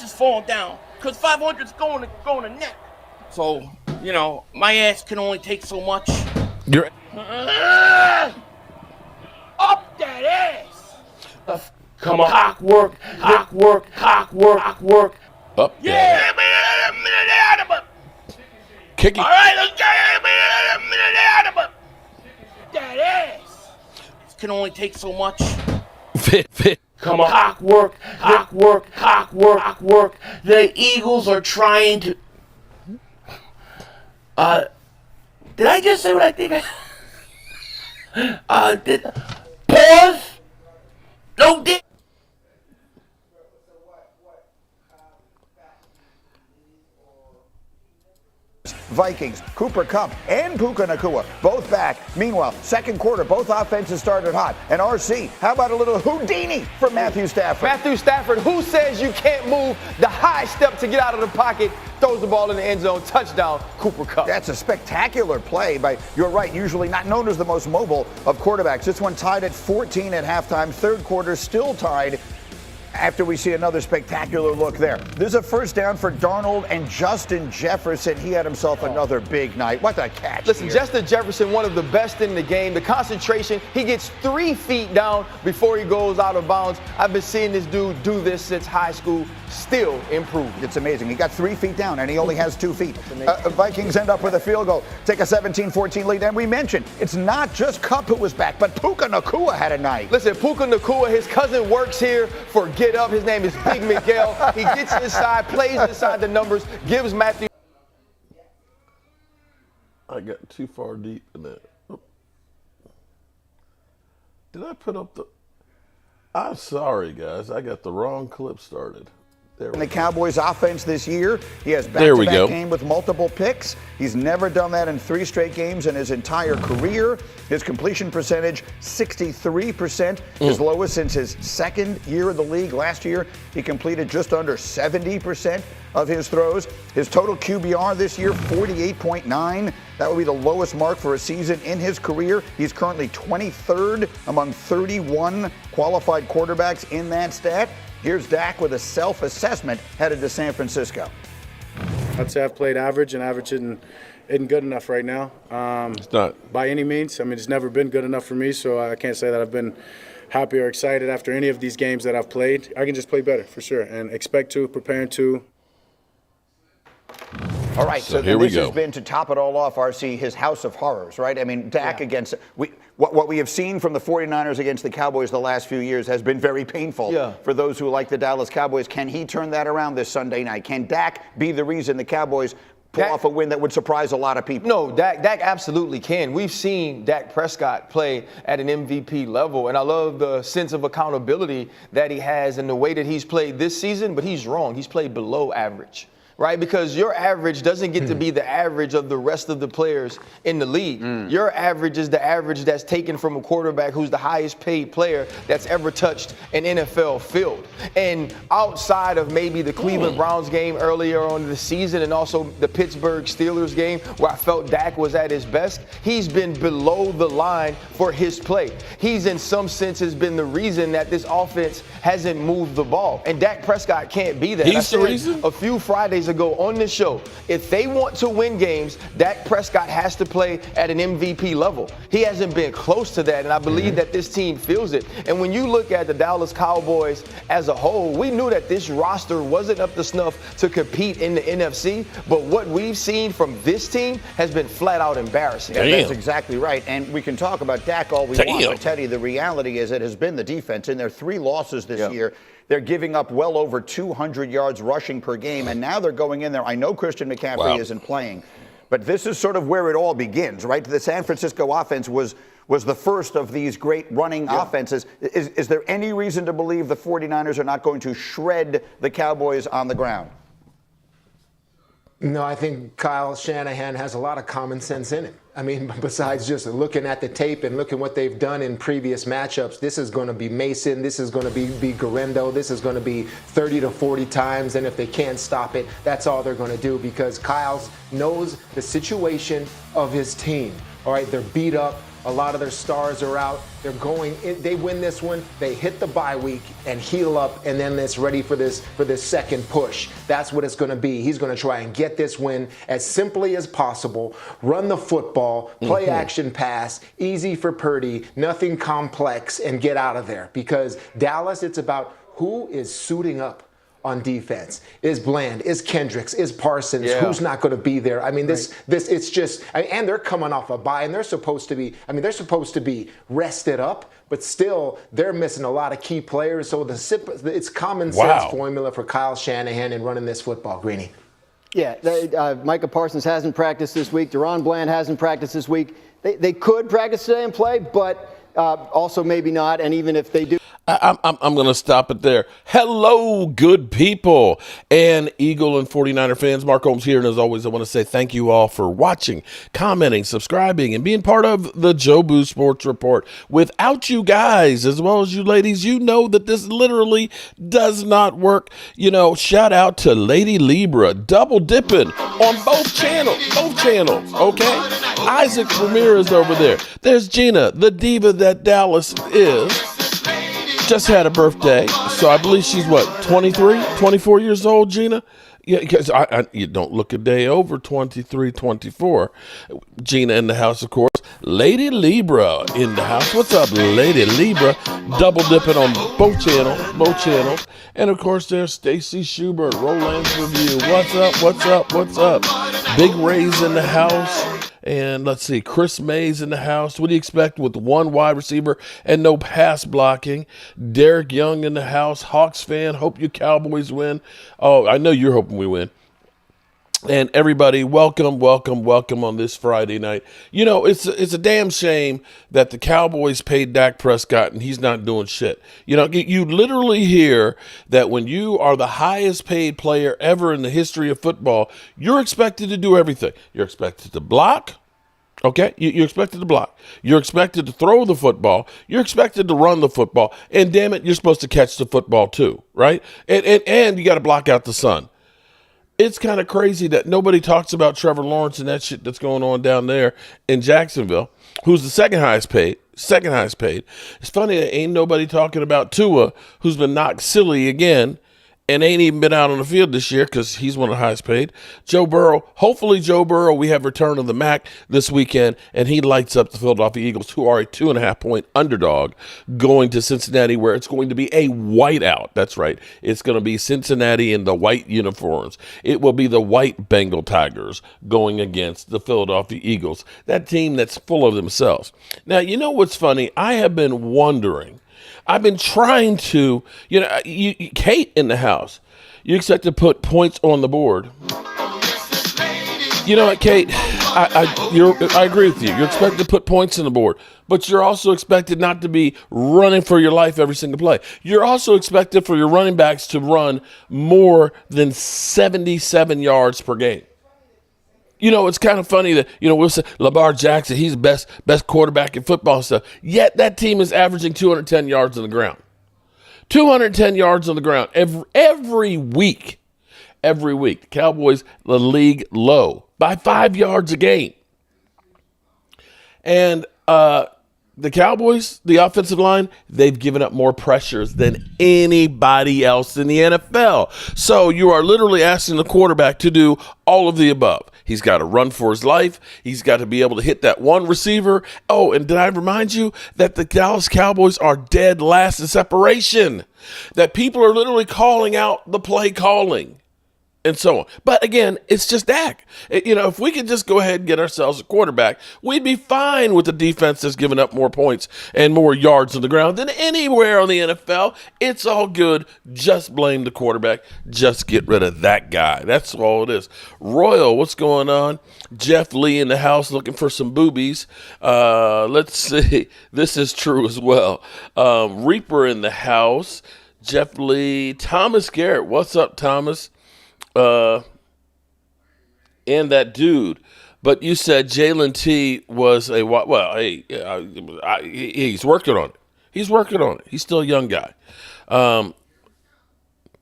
ass is falling down because 500's going to net. So, my ass can only take so much. You're up that ass. Come on. Cock work. up. Yeah. Kicking. All right, let's get that ass. Can only take so much. Fit. Come on. Cock work. The Eagles are trying to. Did I just say what I think pause? No, did. Vikings, Cooper Kupp and Puka Nacua, both back. Meanwhile, second quarter, both offenses started hot. And RC, how about a little Houdini from Matthew Stafford? Matthew Stafford, who says you can't move the high step to get out of the pocket, throws the ball in the end zone, touchdown, Cooper Kupp. That's a spectacular play by, you're right, usually not known as the most mobile of quarterbacks. This one tied at 14 at halftime, third quarter still tied. After we see another spectacular look there. There's a first down for Darnold and Justin Jefferson. He had himself another big night. What a catch. Listen, here. Justin Jefferson, one of the best in the game. The concentration, he gets 3 feet down before he goes out of bounds. I've been seeing this dude do this since high school, still improved. It's amazing. He got 3 feet down, and he only has 2 feet. Vikings end up with a field goal, take a 17-14 lead. And we mentioned, it's not just Kupp who was back, but Puka Nacua had a night. Listen, Puka Nacua, his cousin works here for Get Up. His name is Big Miguel. He gets inside, plays inside the numbers, gives Matthew. I got too far deep in that. Did I put up the... I'm sorry, guys. I got the wrong clip started. In the Cowboys offense this year, he has There we go. back-to-back game with multiple picks. He's never done that in 3 straight games in his entire career. His completion percentage, 63%, his lowest since his second year in the league. Last year, he completed just under 70% of his throws. His total QBR this year, 48.9. That would be the lowest mark for a season in his career. He's currently 23rd among 31 qualified quarterbacks in that stat. Here's Dak with a self-assessment headed to San Francisco. I'd say I've played average, and average isn't good enough right now. It's not. By any means. I mean, it's never been good enough for me, so I can't say that I've been happy or excited after any of these games that I've played. I can just play better, for sure, and preparing to. All right, so here we this go. has been, to top it all off, RC, his house of horrors, right? I mean, Dak against what we have seen from the 49ers against the Cowboys the last few years has been very painful for those who like the Dallas Cowboys. Can he turn that around this Sunday night? Can Dak be the reason the Cowboys pull off a win that would surprise a lot of people? No, Dak absolutely can. We've seen Dak Prescott play at an MVP level, and I love the sense of accountability that he has and the way that he's played this season, but he's wrong. He's played below average. Right, because your average doesn't get to be the average of the rest of the players in the league. Your average is the average that's taken from a quarterback who's the highest paid player that's ever touched an NFL field. And outside of maybe the Cleveland Browns game earlier on in the season and also the Pittsburgh Steelers game where I felt Dak was at his best, he's been below the line for his play. He's in some senses been the reason that this offense hasn't moved the ball. And Dak Prescott can't be that. He's the reason? A few Fridays ago on this show, if they want to win games, Dak Prescott has to play at an MVP level. He hasn't been close to that, and I believe that this team feels it. And when you look at the Dallas Cowboys as a whole, we knew that this roster wasn't up to snuff to compete in the NFC, but what we've seen from this team has been flat out embarrassing. Yeah, that's exactly right. And we can talk about Dak all we want, but Teddy, the reality is it has been the defense. In their 3 losses this year, they're giving up well over 200 yards rushing per game, and now they're going in there. I know Christian McCaffrey isn't playing, but this is sort of where it all begins, right? The San Francisco offense was the first of these great running offenses. Is there any reason to believe the 49ers are not going to shred the Cowboys on the ground? No, I think Kyle Shanahan has a lot of common sense in it. I mean, besides just looking at the tape and looking what they've done in previous matchups, this is going to be Mason, this is going to be Garendo, this is going to be 30 to 40 times, and if they can't stop it, that's all they're going to do because Kyle knows the situation of his team. All right, they're beat up. A lot of their stars are out. They win this one, they hit the bye week and heal up, and then it's ready for this second push. That's what it's going to be. He's going to try and get this win as simply as possible, run the football, play action pass, easy for Purdy, nothing complex, and get out of there. Because Dallas, it's about who is suiting up on defense. Is Bland, is Kendricks, is Parsons, who's not going to be there? I mean, it's just, and they're coming off a bye, and they're supposed to be rested up, but still, they're missing a lot of key players. So it's common sense formula for Kyle Shanahan in running this football, Greeny. Yeah, Micah Parsons hasn't practiced this week. Deron Bland hasn't practiced this week. They could practice today and play, but also maybe not. And even if they do, I'm going to stop it there. Hello, good people and Eagle and 49er fans. Mark Holmes here. And as always, I want to say thank you all for watching, commenting, subscribing, and being part of the Joe Boo Sports Report. Without you guys, as well as you ladies, you know that this literally does not work. You know, shout out to Lady Libra, double dipping on both channels, okay? Isaac Ramirez over there. There's Gina, the diva that Dallas is. Just had a birthday, so I believe she's, 23, 24 years old, Gina? Yeah, because you don't look a day over 23, 24. Gina in the house, of course. Lady Libra in the house. What's up, Lady Libra? Double dipping on both channels. And, of course, there's Stacy Schubert, Roland's Review. What's up? Big Ray's in the house. And let's see, Chris Mays in the house. What do you expect with one wide receiver and no pass blocking? Derek Young in the house. Hawks fan, hope you Cowboys win. Oh, I know you're hoping we win. And everybody, welcome on this Friday night. You know, it's a damn shame that the Cowboys paid Dak Prescott and he's not doing shit. You know, you literally hear that when you are the highest paid player ever in the history of football, you're expected to do everything. You're expected to block. Okay, you're expected to block. You're expected to throw the football. You're expected to run the football. And damn it, you're supposed to catch the football too, right? And you got to block out the sun. It's kind of crazy that nobody talks about Trevor Lawrence and that shit that's going on down there in Jacksonville, who's the second highest paid. It's funny that ain't nobody talking about Tua, who's been knocked silly again and ain't even been out on the field this year because he's one of the highest paid. Joe Burrow, hopefully Joe Burrow, we have return of the Mac this weekend, and he lights up the Philadelphia Eagles, who are a 2.5-point underdog, going to Cincinnati, where it's going to be a whiteout. That's right. It's going to be Cincinnati in the white uniforms. It will be the white Bengal Tigers going against the Philadelphia Eagles, that team that's full of themselves. Now, you know what's funny? I have been wondering, I've been trying to, Kate in the house, you expect to put points on the board. You know what, Kate, I agree with you. You're expected to put points on the board, but you're also expected not to be running for your life every single play. You're also expected for your running backs to run more than 77 yards per game. You know, it's kind of funny that, we'll say Lamar Jackson, he's the best quarterback in football and stuff. Yet that team is averaging 210 yards on the ground. 210 yards on the ground every week. Every week. The Cowboys, the league low by 5 yards a game. And the Cowboys, the offensive line, they've given up more pressures than anybody else in the NFL. So you are literally asking the quarterback to do all of the above. He's got to run for his life. He's got to be able to hit that one receiver. Oh, and did I remind you that the Dallas Cowboys are dead last in separation? That people are literally calling out the play calling. And so on. But again, it's just Dak. If we could just go ahead and get ourselves a quarterback, we'd be fine with the defense that's giving up more points and more yards on the ground than anywhere on the NFL. It's all good. Just blame the quarterback. Just get rid of that guy. That's all it is. Royal, what's going on? Jeff Lee in the house looking for some boobies. Let's see. This is true as well. Reaper in the house. Jeff Lee. Thomas Garrett. What's up, Thomas? And that dude, but you said Jalen T was he's working on it. He's working on it. He's still a young guy.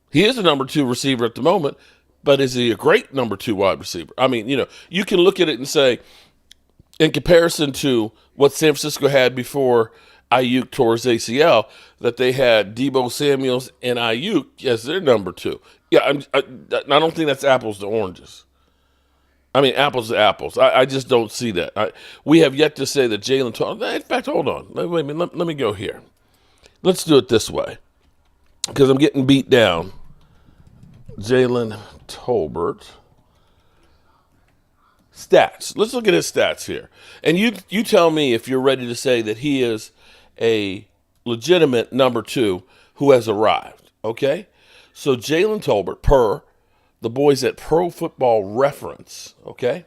He is a number 2 receiver at the moment, but is he a great number 2 wide receiver? I mean, you can look at it and say, in comparison to what San Francisco had before Ayuk tore his ACL, that they had Debo Samuels and Ayuk as their number 2. Yeah, I don't think that's apples to oranges. I mean, apples to apples. I just don't see that. We have yet to say that Jalen Tolbert. In fact, hold on. Wait a minute. Let me go here. Let's do it this way, because I'm getting beat down. Jalen Tolbert. Stats. Let's look at his stats here. And you tell me if you're ready to say that he is a legitimate number 2 who has arrived. Okay? So Jalen Tolbert, per the boys at Pro Football Reference, okay,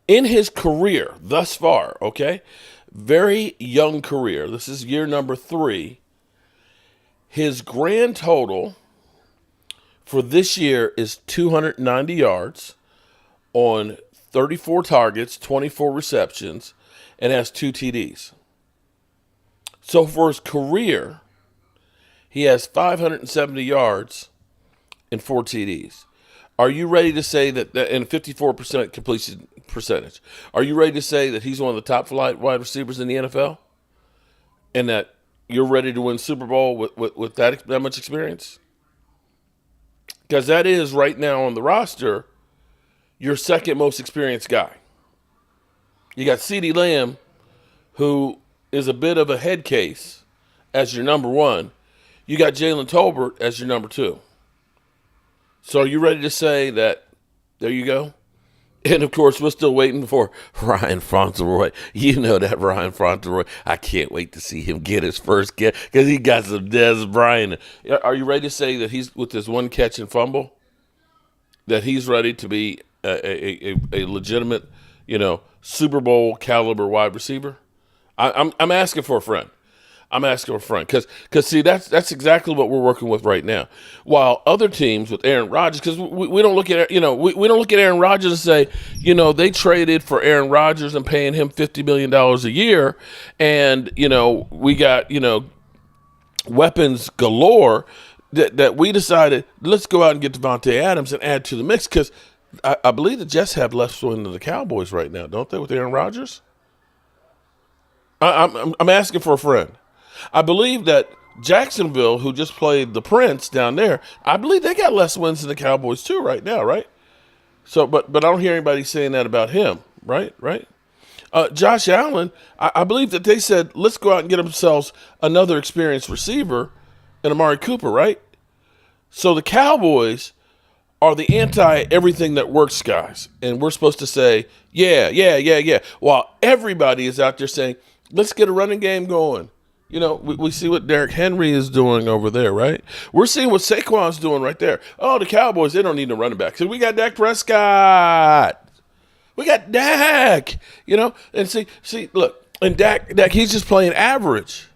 in his career thus far, okay, very young career, this is year number 3, his grand total for this year is 290 yards on 34 targets, 24 receptions, and has 2 TDs. So for his career, he has 570 yards and 4 TDs. Are you ready to say that, and 54% completion percentage, are you ready to say that he's one of the top flight wide receivers in the NFL? And that you're ready to win Super Bowl with that much experience? Because that is, right now on the roster, your second most experienced guy. You got CeeDee Lamb, who is a bit of a head case, as your number 1. You got Jalen Tolbert as your number 2. So are you ready to say that, there you go? And, of course, we're still waiting for Ryan Fauntleroy. You know that Ryan Fauntleroy. I can't wait to see him get his first catch because he got some Dez Bryant. Are you ready to say that he's, with this one catch and fumble, that he's ready to be a legitimate, Super Bowl caliber wide receiver? I'm asking for a friend. I'm asking for a friend because see, that's exactly what we're working with right now. While other teams with Aaron Rodgers, because we don't look at we don't look at Aaron Rodgers and say, they traded for Aaron Rodgers and paying him $50 million a year, and we got weapons galore that we decided, let's go out and get Devontae Adams and add to the mix, because I believe the Jets have left swing to the Cowboys right now, don't they, with Aaron Rodgers? I'm asking for a friend. I believe that Jacksonville, who just played the Prince down there, I believe they got less wins than the Cowboys too right now, right? So, but I don't hear anybody saying that about him, right? Josh Allen, I believe that they said, let's go out and get themselves another experienced receiver in Amari Cooper, right? So the Cowboys are the anti-everything that works guys, and we're supposed to say, yeah, while everybody is out there saying, let's get a running game going. We see what Derrick Henry is doing over there, right? We're seeing what Saquon's doing right there. Oh, the Cowboys, they don't need no running back. So we got Dak Prescott. We got Dak, And see, look, and Dak, he's just playing average.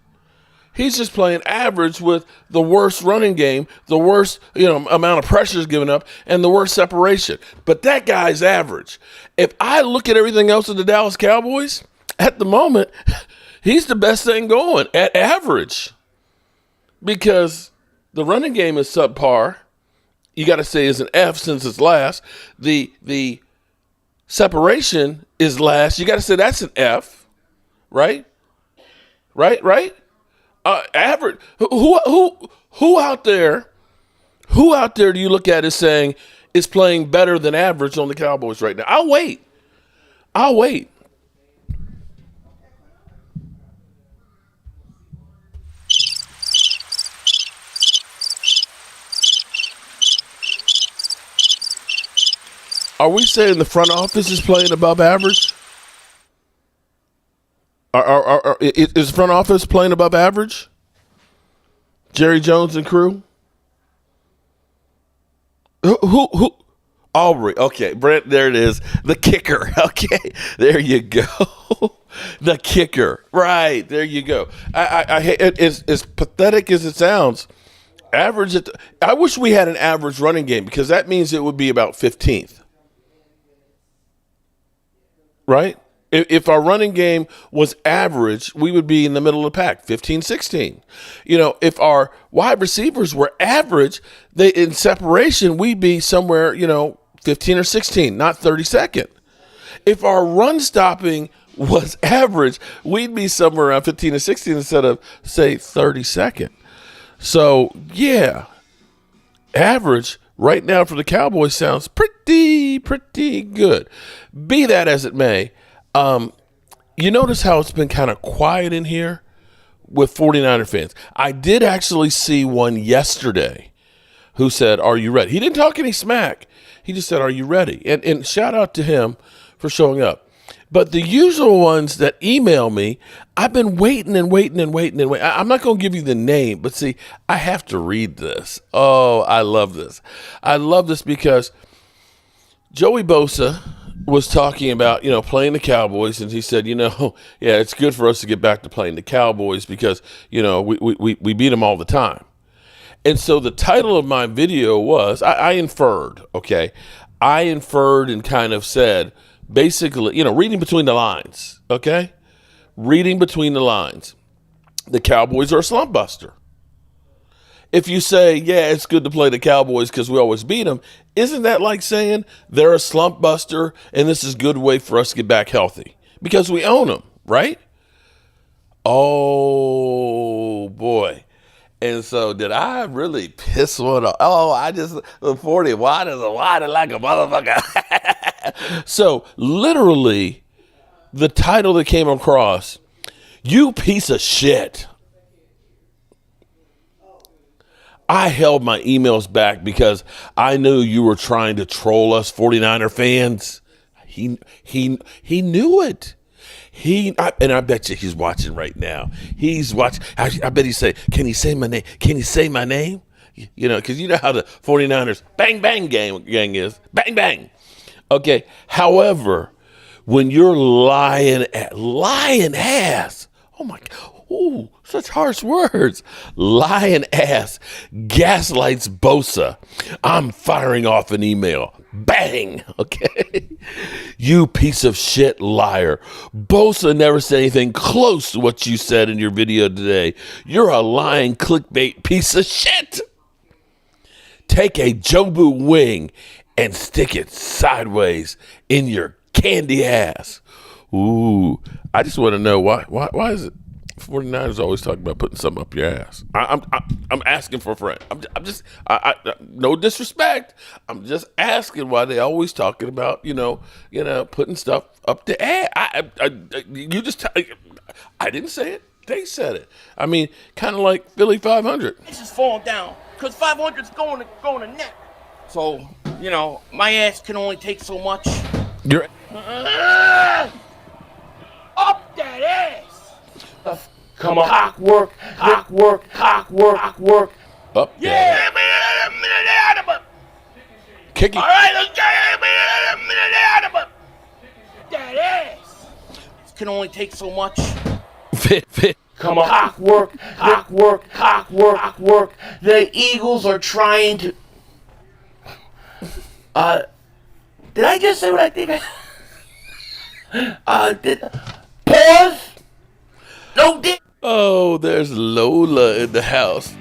He's just playing average with the worst running game, the worst, amount of pressures given up, and the worst separation. But that guy's average. If I look at everything else in the Dallas Cowboys, at the moment, he's the best thing going at average, because the running game is subpar. You got to say is an F since it's last. The separation is last. You got to say that's an F, right? Average. Who out there? Who out there do you look at as saying is playing better than average on the Cowboys right now? I'll wait. Are we saying the front office is playing above average? Is front office playing above average? Jerry Jones and crew? Who? Aubrey. Okay, Brent, there it is. The kicker. Okay, there you go. The kicker. Right, there you go. I hate it. As pathetic as it sounds, average. I wish we had an average running game, because that means it would be about 15th. Right? If our running game was average, we would be in the middle of the pack, 15, 16. If our wide receivers were average, in separation, we'd be somewhere, 15 or 16, not 32nd. If our run stopping was average, we'd be somewhere around 15 and 16 instead of, say, 32nd. So, yeah, average right now for the Cowboys sounds pretty good. Be that as it may, you notice how it's been kind of quiet in here with 49er fans. I did actually see one yesterday who said, "Are you ready?" He didn't talk any smack. He just said, "Are you ready?" And shout out to him for showing up. But the usual ones that email me, I've been waiting. I'm not going to give you the name, but see, I have to read this. Oh, I love this. I love this because Joey Bosa was talking about, playing the Cowboys, and he said, yeah, it's good for us to get back to playing the Cowboys because, we beat them all the time. And so the title of my video was, I inferred, okay? I inferred and kind of said, basically, reading between the lines, okay? Reading between the lines. The Cowboys are a slump buster. If you say, yeah, it's good to play the Cowboys because we always beat them, isn't that like saying they're a slump buster and this is a good way for us to get back healthy? Because we own them, right? Oh, boy. And so did I really piss one off? Oh, I just, 40 wide is a wide like a motherfucker. So literally, the title that came across, "You piece of shit." I held my emails back because I knew you were trying to troll us 49er fans. He knew it. And I bet you he's watching right now. He's watching. I bet he's saying, "Can he say my name? Can he say my name?" Because you know how the 49ers bang bang gang is. Bang bang. Okay. However, when you're lying ass, oh my God. Ooh, such harsh words. Lying ass gaslights Bosa. I'm firing off an email. Bang. Okay. You piece of shit liar. Bosa never said anything close to what you said in your video today. You're a lying clickbait piece of shit. Take a Jobu wing and stick it sideways in your candy ass. Ooh, I just want to know why is it 49ers always talking about putting something up your ass? I'm asking for a friend. I'm just no disrespect. I'm just asking why they always talking about putting stuff up the ass. I didn't say it. They said it. I mean, kind of like Philly 500. It's just falling down because 500's going to net. So my ass can only take so much. You're up that ass. Come on. Cock work. up. Yeah. Kicking. All right, let's get that ass. It can only take so much. Come on. Cock work. The Eagles are trying to. Did I just say what I think Pause. No dick. Oh, there's Lola in the house.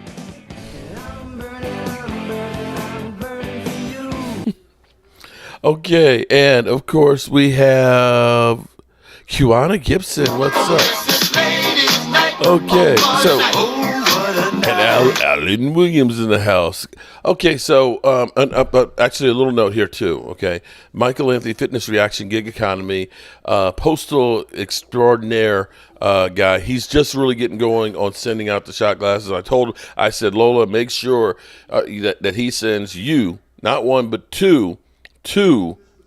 Okay, and of course we have Kiwana Gibson. What's up? Okay, so and Alan Williams in the house. Okay, so actually a little note here too. Okay, Michael Anthony, Fitness Reaction, Gig Economy, postal extraordinaire guy. He's just really getting going on sending out the shot glasses. I said, Lola, make sure that he sends you not one but two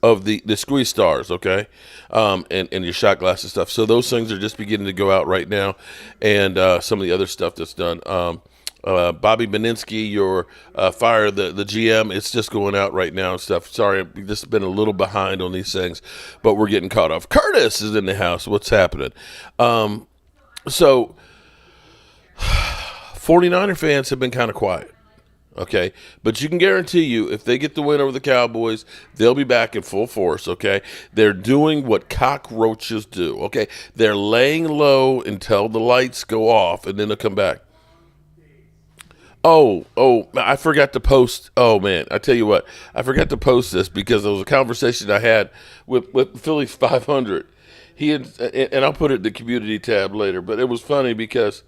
of the squeeze stars, okay, and your shot glasses stuff. So those things are just beginning to go out right now, and some of the other stuff that's done. Bobby Beninsky, your fire the GM, it's just going out right now and stuff. Sorry, I've just been a little behind on these things, but we're getting caught up. Curtis is in the house. What's happening? So 49er fans have been kind of quiet. Okay, but you can guarantee you if they get the win over the Cowboys, they'll be back in full force, okay? They're doing what cockroaches do, okay? They're laying low until the lights go off, and then they'll come back. Oh, I forgot to post. Oh, man, I tell you what. I forgot to post this because there was a conversation I had with Philly 500. He had, and I'll put it in the community tab later, but it was funny because,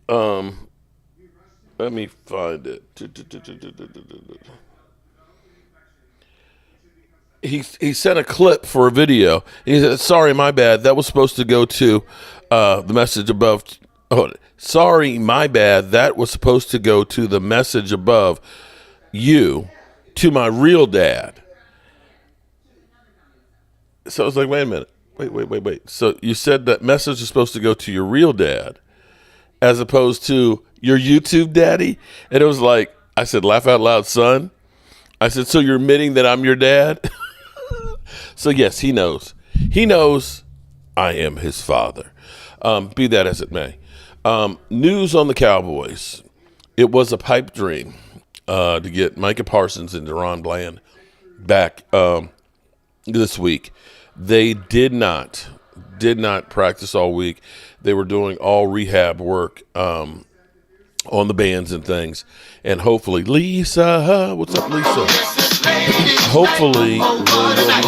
let me find it. He sent a clip for a video. He said, "Sorry, my bad. That was supposed to go to the message above." Oh, sorry, my bad. That was supposed to go to the message above you, to my real dad. So I was like, wait a minute. Wait. So you said that message is supposed to go to your real dad as opposed to your YouTube daddy? And it was like, I said, laugh out loud, son. I said, so you're admitting that I'm your dad? So, yes, he knows. He knows I am his father. Be that as it may. News on the Cowboys. It was a pipe dream to get Micah Parsons and Deron Bland back this week. They did not practice all week. They were doing all rehab work on the bands and things. And hopefully, Lisa, what's up, Lisa? Hopefully, they will be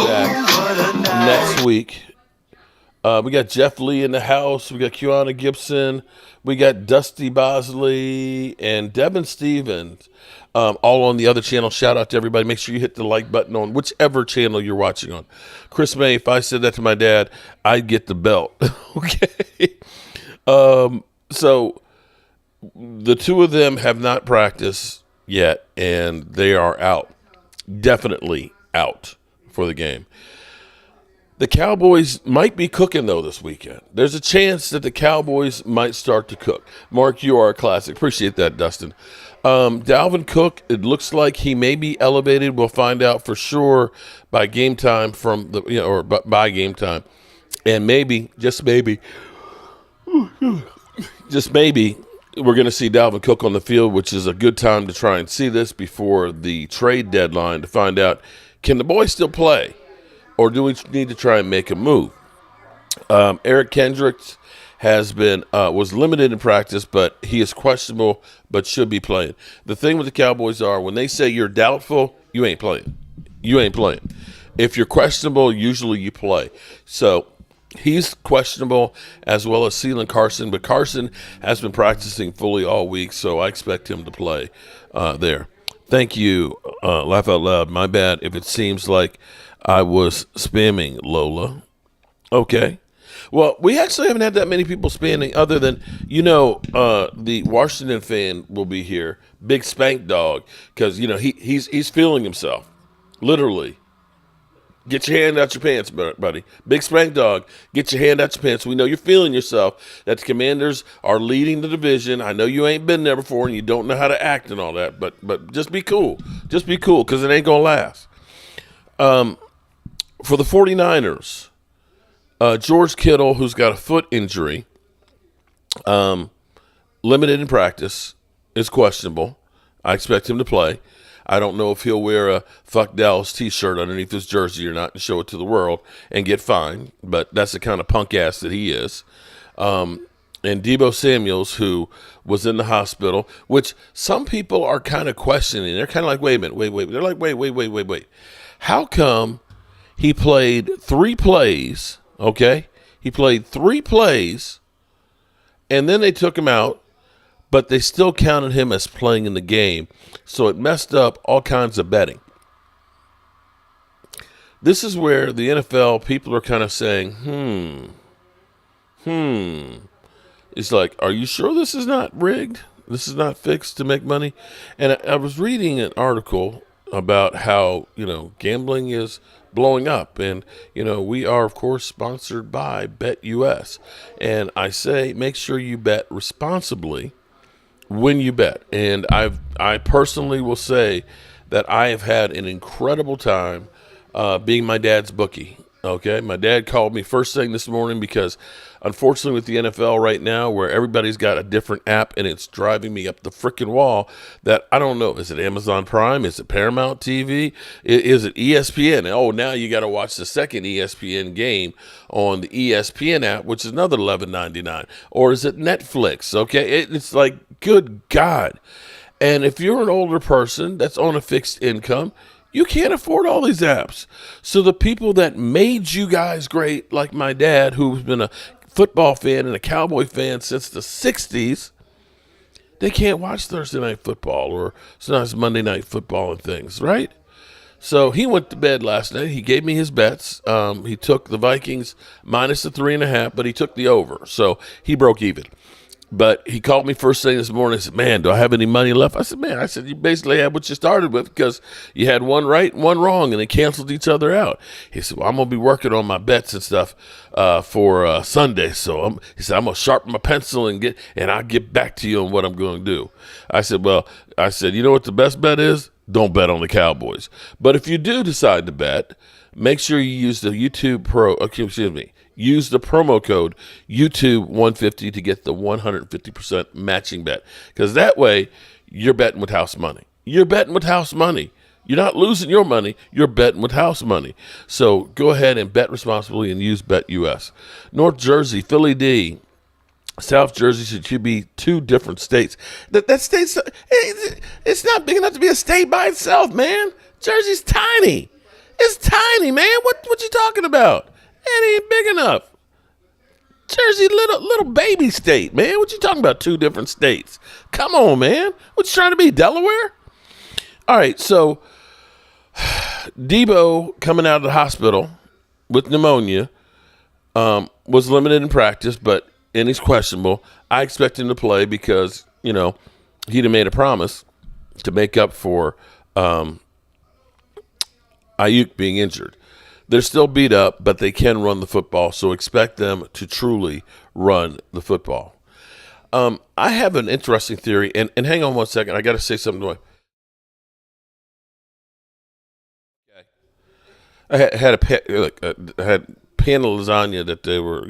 back next week. We got Jeff Lee in the house. We got Kiana Gibson. We got Dusty Bosley and Devin Stevens. All on the other channel. Shout out to everybody. Make sure you hit the like button on whichever channel you're watching on. Chris May, if I said that to my dad, I'd get the belt. Okay. So the two of them have not practiced yet, and they are out. Definitely out for the game. The Cowboys might be cooking, though, this weekend. There's a chance that the Cowboys might start to cook. Mark, you are a classic. Appreciate that, Dustin. Dalvin Cook, it looks like he may be elevated. We'll find out for sure by game time by game time. And maybe, just maybe, we're going to see Dalvin Cook on the field, which is a good time to try and see this before the trade deadline to find out, can the boy still play? Or do we need to try and make a move? Eric Kendricks was limited in practice, but he is questionable, but should be playing. The thing with the Cowboys are, when they say you're doubtful, you ain't playing. You ain't playing. If you're questionable, usually you play. So he's questionable, as well as Ceylon Carson, but Carson has been practicing fully all week, so I expect him to play there. Thank you, Laugh Out Loud. My bad if it seems like I was spamming Lola. Okay. Well, we actually haven't had that many people spamming other than, the Washington fan will be here, Big Spank Dog, because, he's feeling himself, literally. Get your hand out your pants, buddy. Big Spank Dog, get your hand out your pants. We know you're feeling yourself, that the Commanders are leading the division. I know you ain't been there before and you don't know how to act and all that, but just be cool. Just be cool, because it ain't going to last. For the 49ers, George Kittle, who's got a foot injury, limited in practice, is questionable. I expect him to play. I don't know if he'll wear a Fuck Dallas t-shirt underneath his jersey or not and show it to the world and get fined, but that's the kind of punk ass that he is. And Deebo Samuels, who was in the hospital, which some people are kind of questioning. They're kind of like, wait a minute, wait. They're like, wait. How come he played 3 plays, okay? He played 3 plays, and then they took him out, but they still counted him as playing in the game. So it messed up all kinds of betting. This is where the NFL people are kind of saying, It's like, are you sure this is not rigged? This is not fixed to make money? And I was reading an article about how, gambling is blowing up. And, we are, of course, sponsored by BetUS. And I say, make sure you bet responsibly when you bet. And I personally will say that I have had an incredible time being my dad's bookie. Okay, my dad called me first thing this morning because, unfortunately, with the NFL right now, where everybody's got a different app and it's driving me up the freaking wall, that I don't know. Is it Amazon Prime? Is it Paramount TV? Is it ESPN? Oh, now you got to watch the second ESPN game on the ESPN app, which is another $11.99. Or is it Netflix? Okay, it's like, good God. And if you're an older person that's on a fixed income, You can't afford all these apps. So the people that made you guys great, like my dad, who's been a football fan and a Cowboy fan since the 60s, they can't watch Thursday Night Football or sometimes Monday Night Football and things, right? So he went to bed last night. He gave me his bets. He took the Vikings minus the 3.5, but he took the over. So he broke even. But he called me first thing this morning and said, man, do I have any money left? I said, you basically had what you started with because you had one right and one wrong, and they canceled each other out. He said, well, I'm going to be working on my bets and stuff for Sunday. So he said, I'm going to sharpen my pencil and I'll get back to you on what I'm going to do. I said, you know what the best bet is? Don't bet on the Cowboys. But if you do decide to bet, make sure you use the use the promo code YouTube150 to get the 150% matching bet. Because that way, you're betting with house money. You're betting with house money. You're not losing your money. You're betting with house money. So go ahead and bet responsibly and use BetUS. North Jersey, Philly D. South Jersey should be 2 different states. That state's, it's not big enough to be a state by itself, man. Jersey's tiny. It's tiny, man. What you talking about? It ain't big enough. Jersey, little baby state, man. What you talking about? 2 different states. Come on, man. What you trying to be, Delaware? All right, so Debo coming out of the hospital with pneumonia was limited in practice, and he's questionable. I expect him to play because, he'd have made a promise to make up for Ayuk being injured. They're still beat up, but they can run the football, so expect them to truly run the football. I have an interesting theory, and hang on one second. I got to say something to him. I had pan of lasagna that they were,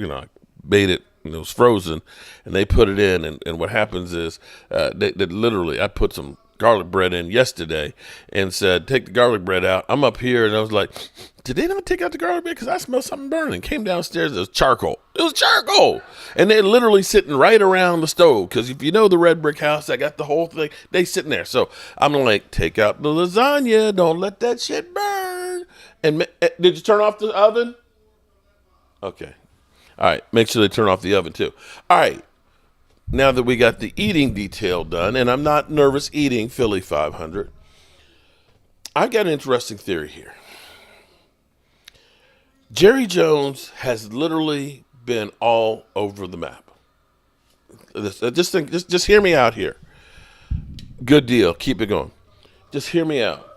made it, it was frozen, and they put it in, and what happens is they literally, I put some garlic bread in yesterday and said, take the garlic bread out. I'm up here, and I was like, did they not take out the garlic bread? Because I smelled something burning. Came downstairs, it was charcoal. It was charcoal. And they're literally sitting right around the stove, because if you know the red brick house, I got the whole thing. They sitting there. So I'm like, take out the lasagna. Don't let that shit burn. And did you turn off the oven? Okay. All right. Make sure they turn off the oven, too. All right. Now that we got the eating detail done, and I'm not nervous eating Philly 500, I've got an interesting theory here. Jerry Jones has literally been all over the map. Just hear me out here. Good deal. Keep it going. Just hear me out.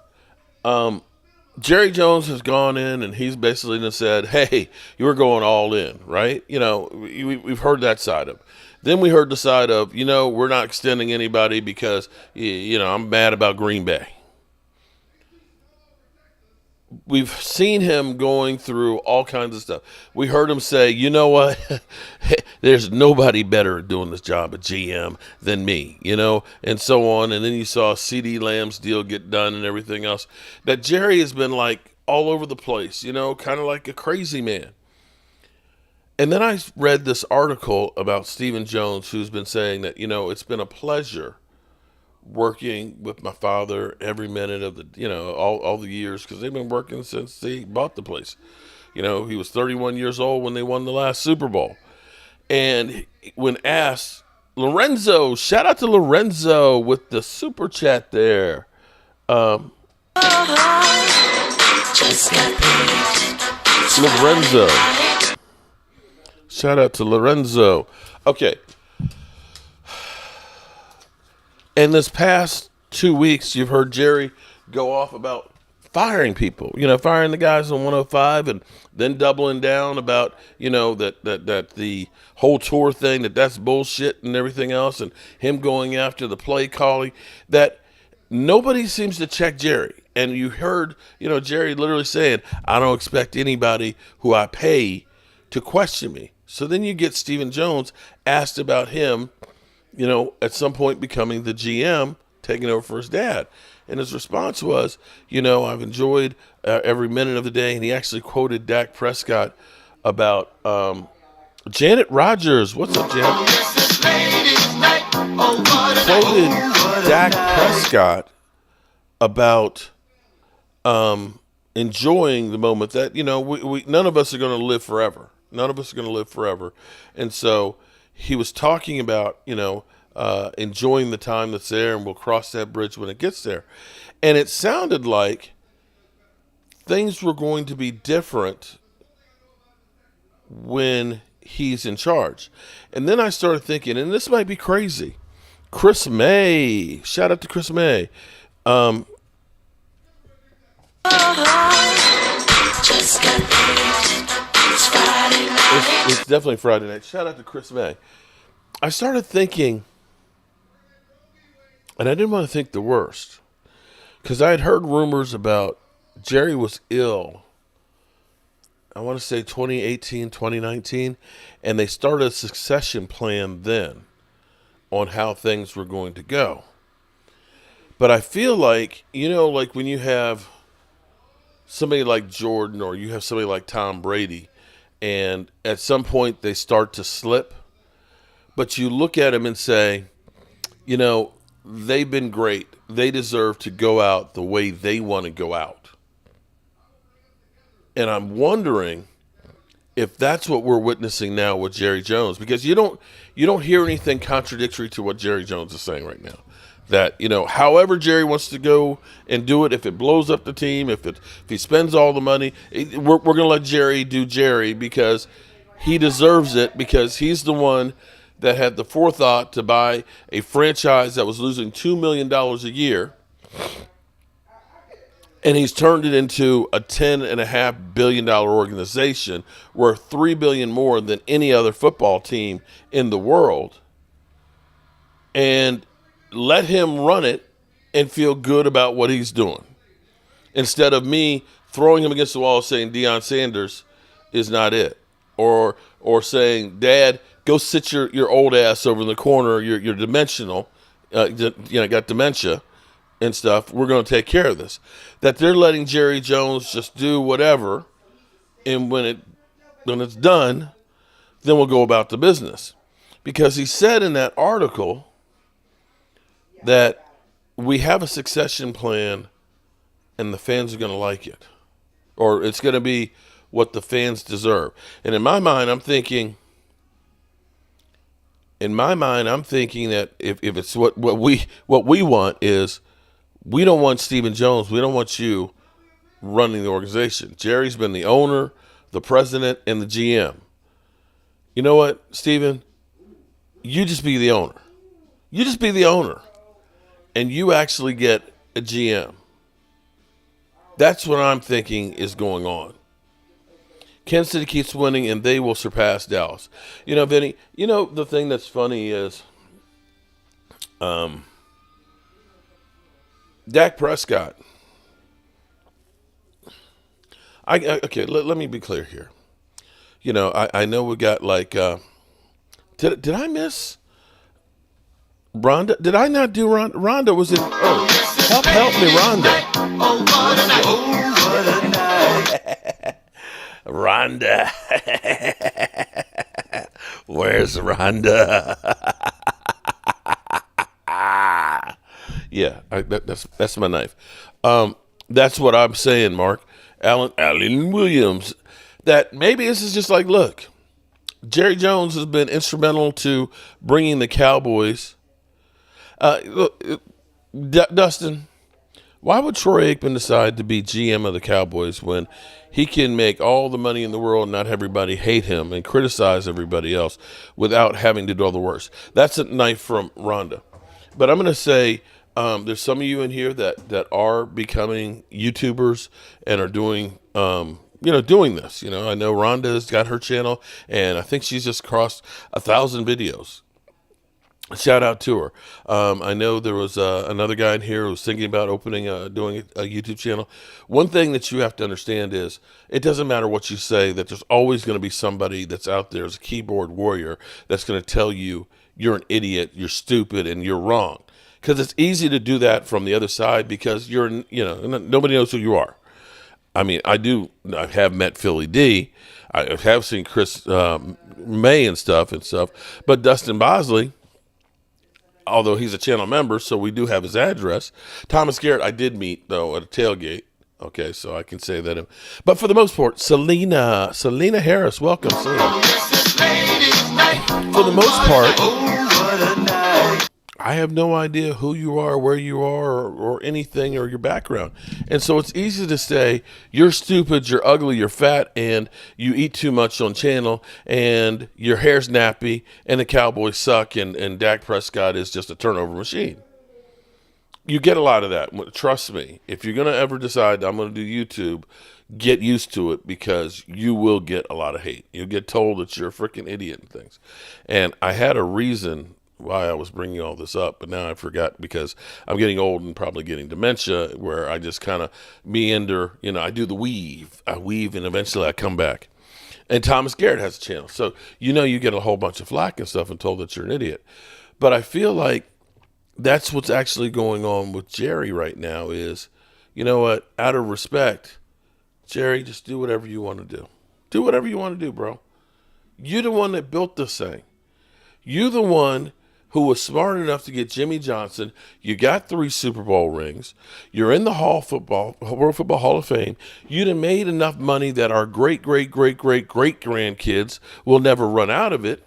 Jerry Jones has gone in and he's basically just said, hey, you were going all in, right? We've heard that side of it. Then we heard the side of, we're not extending anybody because, I'm mad about Green Bay. We've seen him going through all kinds of stuff. We heard him say, you know what? There's nobody better at doing this job at GM than me, and so on. And then you saw CeeDee Lamb's deal get done and everything else. That Jerry has been like all over the place, kind of like a crazy man. And then I read this article about Stephen Jones, who's been saying that, it's been a pleasure working with my father every minute of the, all the years, because they've been working since they bought the place. He was 31 years old when they won the last Super Bowl. And when asked, Lorenzo, shout out to Lorenzo with the super chat there. Lorenzo. Shout out to Lorenzo. Okay. In this past 2 weeks, you've heard Jerry go off about firing people, firing the guys on 105 and then doubling down about, that the whole tour thing, that's bullshit and everything else, and him going after the play calling, that nobody seems to check Jerry. And you heard, Jerry literally saying, I don't expect anybody who I pay to question me. So then you get Stephen Jones asked about him, at some point becoming the GM, taking over for his dad. And his response was, I've enjoyed every minute of the day. And he actually quoted Dak Prescott about Janet Rogers. What's up, Janet? Quoted Dak Prescott about enjoying the moment that, we none of us are going to live forever. None of us are going to live forever. And so he was talking about, enjoying the time that's there, and we'll cross that bridge when it gets there. And it sounded like things were going to be different when he's in charge. And then I started thinking, and this might be crazy, Chris May, shout out to Chris May. It's definitely Friday night. Shout out to Chris May. I started thinking, and I didn't want to think the worst, because I had heard rumors about Jerry was ill, I want to say 2018, 2019, and they started a succession plan then on how things were going to go. But I feel like, like when you have somebody like Jordan or you have somebody like Tom Brady, and at some point they start to slip, but you look at them and say, they've been great. They deserve to go out the way they want to go out. And I'm wondering if that's what we're witnessing now with Jerry Jones, because you don't hear anything contradictory to what Jerry Jones is saying right now. That, however Jerry wants to go and do it, if it blows up the team, if he spends all the money, we're going to let Jerry do Jerry, because he deserves it, because he's the one that had the forethought to buy a franchise that was losing $2 million a year, and he's turned it into a $10.5 billion organization worth $3 billion more than any other football team in the world. And let him run it and feel good about what he's doing, instead of me throwing him against the wall saying Deion Sanders is not it, or saying, Dad, go sit your old ass over in the corner. You're dimensional, got dementia and stuff. We're going to take care of this. That they're letting Jerry Jones just do whatever, and when it's done, then we'll go about the business. Because he said in that article that we have a succession plan and the fans are going to like it, or it's going to be what the fans deserve. And in my mind, I'm thinking that if it's what we want is, we don't want Stephen Jones. We don't want you running the organization. Jerry's been the owner, the president, and the GM. You know what, Stephen? You just be the owner. You just be the owner. And you actually get a GM. That's what I'm thinking is going on. Kansas City keeps winning, and they will surpass Dallas. Vinny, the thing that's funny is Dak Prescott. Okay, let me be clear here. I know we got like, did I miss Rhonda? Did I not do Rhonda? Rhonda was in. Oh, help me, Rhonda. Rhonda. Where's Rhonda? Yeah, that's my knife. That's what I'm saying, Mark. Alan Williams. That maybe this is just like, look, Jerry Jones has been instrumental to bringing the Cowboys. Dustin, why would Troy Aikman decide to be GM of the Cowboys when he can make all the money in the world and not have everybody hate him and criticize everybody else without having to do all the work? That's a knife from Rhonda. But I'm going to say there's some of you in here that are becoming YouTubers and are doing doing this. I know Rhonda's got her channel, and I think she's just crossed 1,000 videos. Shout out to her. I know there was another guy in here who was thinking about doing a YouTube channel. One thing that you have to understand is it doesn't matter what you say, that there's always going to be somebody that's out there as a keyboard warrior that's going to tell you you're an idiot, you're stupid, and you're wrong. Because it's easy to do that from the other side, because nobody knows who you are. I mean, I have met Philly D. I have seen Chris May and stuff, but Dustin Bosley, although he's a channel member, so we do have his address. Thomas Garrett I did meet, though, at a tailgate. Okay, so I can say that. But for the most part, Selena Harris, welcome, Selena. For the most part, I have no idea who you are, where you are, or anything, or your background. And so it's easy to say, you're stupid, you're ugly, you're fat, and you eat too much on channel, and your hair's nappy, and the Cowboys suck, and Dak Prescott is just a turnover machine. You get a lot of that. Trust me, if you're going to ever decide I'm going to do YouTube, get used to it, because you will get a lot of hate. You'll get told that you're a freaking idiot and things. And I had a reason why I was bringing all this up, but now I forgot, because I'm getting old and probably getting dementia, where I just kind of meander. I do the weave. I weave, and eventually I come back. And Thomas Garrett has a channel. So, you get a whole bunch of flack and stuff and told that you're an idiot. But I feel like that's what's actually going on with Jerry right now is, you know what, out of respect, Jerry, just do whatever you want to do. Do whatever you want to do, bro. You're the one that built this thing. You're the one who was smart enough to get Jimmy Johnson. You got 3 Super Bowl rings. You're in the World Football Hall of Fame. You'd have made enough money that our great-great-great-great-great-grandkids will never run out of it.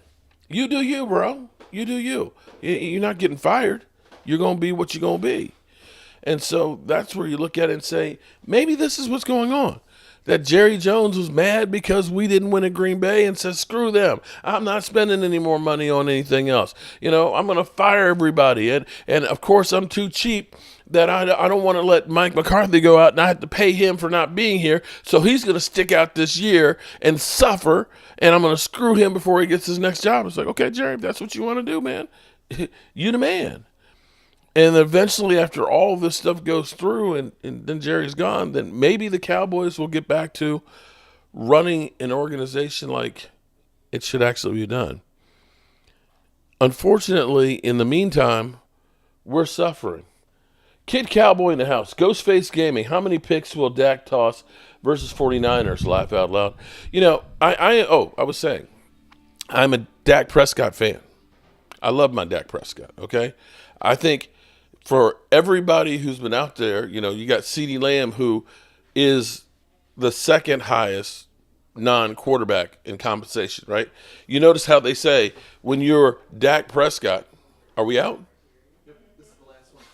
You do you, bro. You do you. You're not getting fired. You're going to be what you're going to be. And so that's where you look at it and say, maybe this is what's going on. That Jerry Jones was mad because we didn't win at Green Bay and says, screw them. I'm not spending any more money on anything else. I'm going to fire everybody. And of course, I'm too cheap that I don't want to let Mike McCarthy go out and I have to pay him for not being here. So he's going to stick out this year and suffer, and I'm going to screw him before he gets his next job. It's like, okay, Jerry, if that's what you want to do, man, you the man. And eventually, after all this stuff goes through and then Jerry's gone, then maybe the Cowboys will get back to running an organization like it should actually be done. Unfortunately, in the meantime, we're suffering. Kid Cowboy in the house. Ghostface Gaming. How many picks will Dak toss versus 49ers? Laugh out loud. I was saying, I'm a Dak Prescott fan. I love my Dak Prescott, okay? I think for everybody who's been out there, you got CeeDee Lamb, who is the second highest non-quarterback in compensation, right? You notice how they say when you're Dak Prescott, are we out? Yep, this is the last one.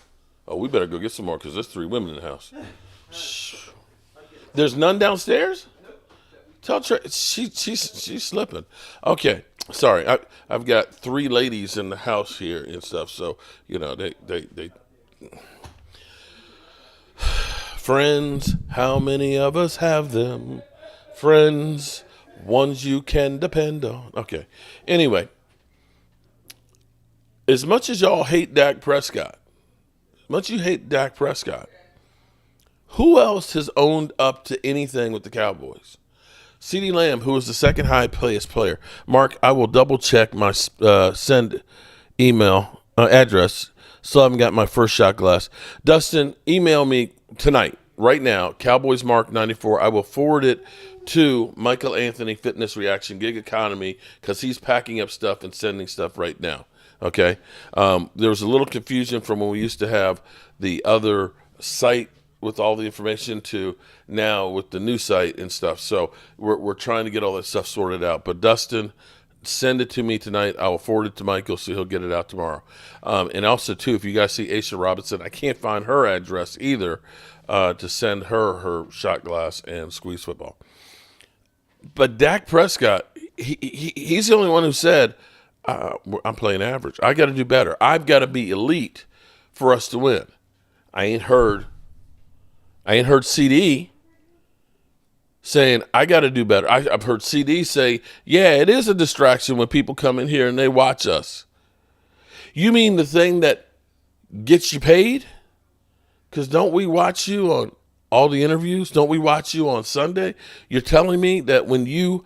Oh, we better go get some more, because there's 3 women in the house. Shh. There's none downstairs? Tell Trey, she's slipping. Okay. Sorry, I've got 3 ladies in the house here and stuff, so they friends, how many of us have them? Friends, ones you can depend on. Okay, anyway, as much as y'all hate Dak Prescott, who else has owned up to anything with the Cowboys? CeeDee Lamb, who is the second highest player. Mark, I will double check my send email address. Still haven't got my first shot glass. Dustin, email me tonight, right now, CowboysMark94. I will forward it to Michael Anthony Fitness Reaction Gig Economy, because he's packing up stuff and sending stuff right now. Okay? There was a little confusion from when we used to have the other site with all the information to now with the new site and stuff. So we're trying to get all that stuff sorted out. But Dustin, send it to me tonight. I will forward it to Michael so he'll get it out tomorrow. And also, too, if you guys see Aisha Robinson, I can't find her address either to send her shot glass and squeeze football. But Dak Prescott, he's the only one who said, I'm playing average. I got to do better. I've got to be elite for us to win. I ain't heard CD saying, I got to do better. I've heard CD say, yeah, it is a distraction when people come in here and they watch us. You mean the thing that gets you paid? Because don't we watch you on all the interviews? Don't we watch you on Sunday? You're telling me that when you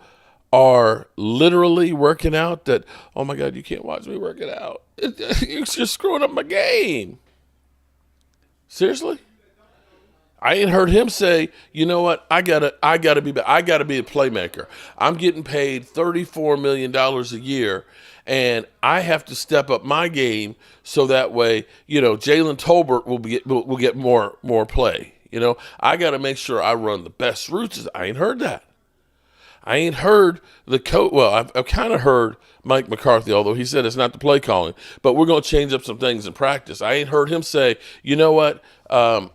are literally working out that, oh my God, you can't watch me working out. You're screwing up my game. Seriously? I ain't heard him say, you know what, I gotta be a playmaker. I'm getting paid $34 million a year, and I have to step up my game so that way, Jalen Tolbert will get more play. I got to make sure I run the best routes. I ain't heard that. I ain't heard the coach. Well, I've kind of heard Mike McCarthy, although he said it's not the play calling, but we're going to change up some things in practice. I ain't heard him say, you know what, my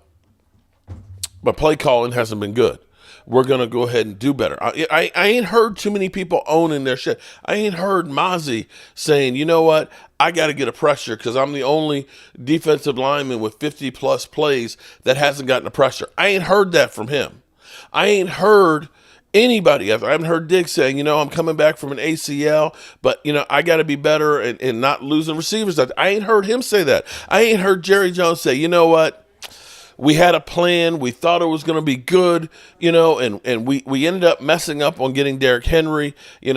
play calling hasn't been good. We're going to go ahead and do better. I ain't heard too many people owning their shit. I ain't heard Mozzie saying, you know what, I got to get a pressure because I'm the only defensive lineman with 50-plus plays that hasn't gotten a pressure. I ain't heard that from him. I ain't heard anybody. I haven't heard Dick saying, I'm coming back from an ACL, but, I got to be better and not losing receivers. I ain't heard him say that. I ain't heard Jerry Jones say, you know what, we had a plan. We thought it was going to be good, and we ended up messing up on getting Derrick Henry. We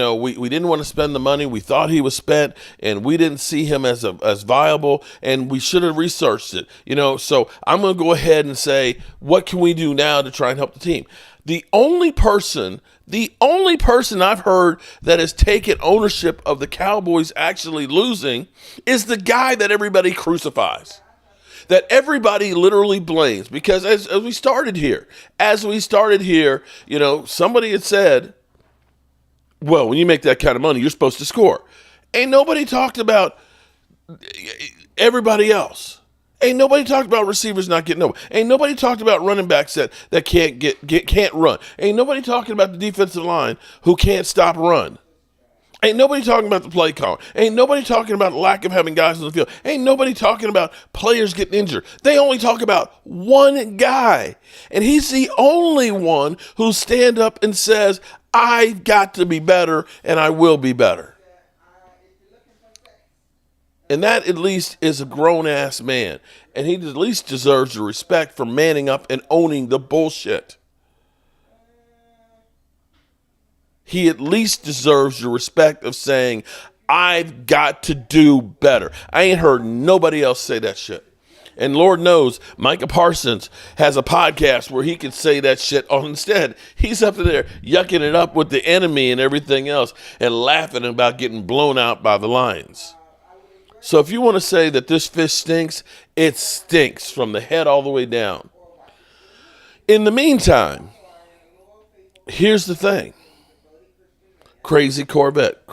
didn't want to spend the money. We thought he was spent, and we didn't see him as viable, and we should have researched it. So I'm going to go ahead and say, what can we do now to try and help the team? The only person I've heard that has taken ownership of the Cowboys actually losing is the guy that everybody crucifies, that everybody literally blames. Because as we started here, somebody had said, well, when you make that kind of money, you're supposed to score. Ain't nobody talked about everybody else. Ain't nobody talked about receivers not getting over. Ain't nobody talked about running backs that can't run. Ain't nobody talking about the defensive line who can't stop run. Ain't nobody talking about the play call. Ain't nobody talking about lack of having guys on the field. Ain't nobody talking about players getting injured. They only talk about one guy, and he's the only one who stand up and says, I've got to be better, and I will be better. And that at least is a grown-ass man. And he at least deserves the respect for manning up and owning the bullshit. He at least deserves the respect of saying, I've got to do better. I ain't heard nobody else say that shit. And Lord knows, Micah Parsons has a podcast where he can say that shit. Instead, he's up there yucking it up with the enemy and everything else and laughing about getting blown out by the Lions. So if you want to say that this fish stinks, it stinks from the head all the way down. In the meantime, here's the thing. Crazy Corvette,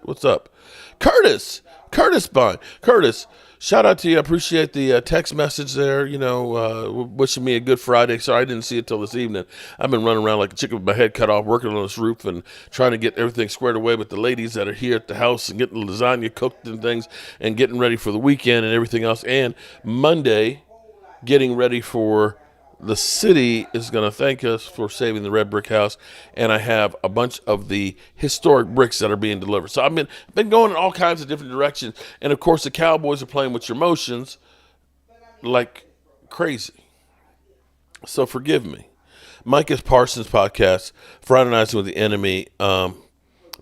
what's up? Curtis Bond. Curtis, shout out to you. I appreciate the text message there, wishing me a good Friday. Sorry, I didn't see it till this evening. I've been running around like a chicken with my head cut off, working on this roof and trying to get everything squared away with the ladies that are here at the house and getting the lasagna cooked and things and getting ready for the weekend and everything else. And Monday, getting ready for the city is going to thank us for saving the red brick house, and I have a bunch of the historic bricks that are being delivered. So I've been going in all kinds of different directions, and of course the Cowboys are playing with your emotions like crazy. So forgive me. Micah Parsons podcast, Fraternizing with the Enemy,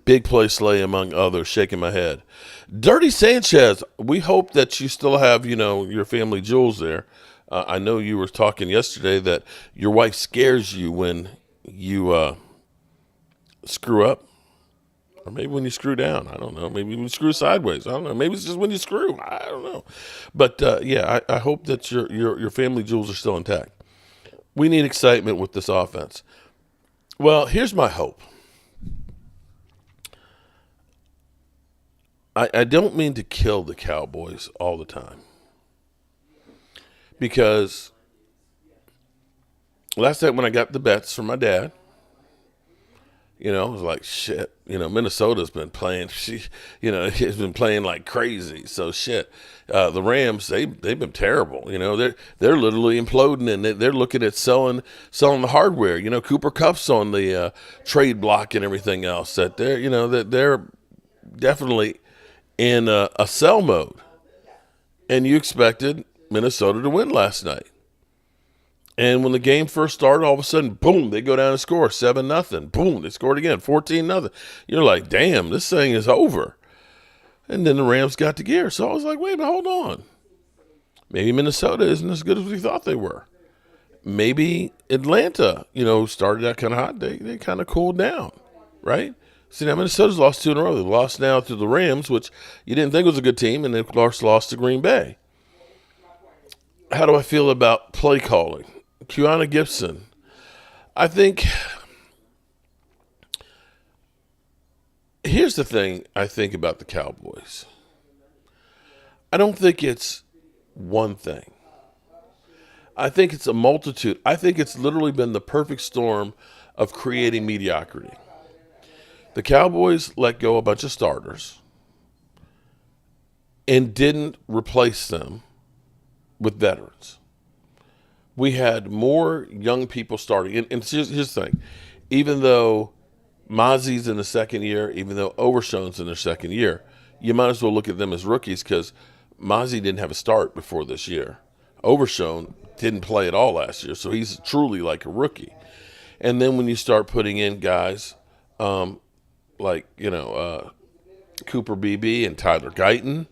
Big Play Slay, among others, shaking my head. Dirty Sanchez, we hope that you still have, your family jewels there. I know you were talking yesterday that your wife scares you when you screw up. Or maybe when you screw down. I don't know. Maybe when you screw sideways. I don't know. Maybe it's just when you screw. I don't know. But, I hope that your family jewels are still intact. We need excitement with this offense. Well, here's my hope. I don't mean to kill the Cowboys all the time. Because last night when I got the bets from my dad, I was like, shit, Minnesota's been playing, it's been playing like crazy. So shit, the Rams, they've been terrible. They're literally imploding, and they're looking at selling the hardware. Cooper Kupp's on the trade block and everything else. That they're definitely in a sell mode. And you expected Minnesota to win last night. And when the game first started, all of a sudden, boom, they go down and score 7-0. Boom, they scored again, 14-0. You're like, damn, this thing is over. And then the Rams got to gear. So I was like, wait a minute, hold on. Maybe Minnesota isn't as good as we thought they were. Maybe Atlanta, started out kind of hot. They kind of cooled down, right? See, now Minnesota's lost 2 in a row. They lost now to the Rams, which you didn't think was a good team, and they lost to Green Bay. how do I feel about play calling? Kiana Gibson. I think here's the thing I think about the Cowboys. I don't think it's one thing. I think it's a multitude. I think it's literally been the perfect storm of creating mediocrity. The Cowboys let go a bunch of starters and didn't replace them with veterans. We had more young people starting. And here's the thing. Even though Mozzie's in the second year, even though Overshown's in their second year, you might as well look at them as rookies because Mozzie didn't have a start before this year. Overshown didn't play at all last year, so he's truly like a rookie. And then when you start putting in guys like, Cooper Beebe and Tyler Guyton,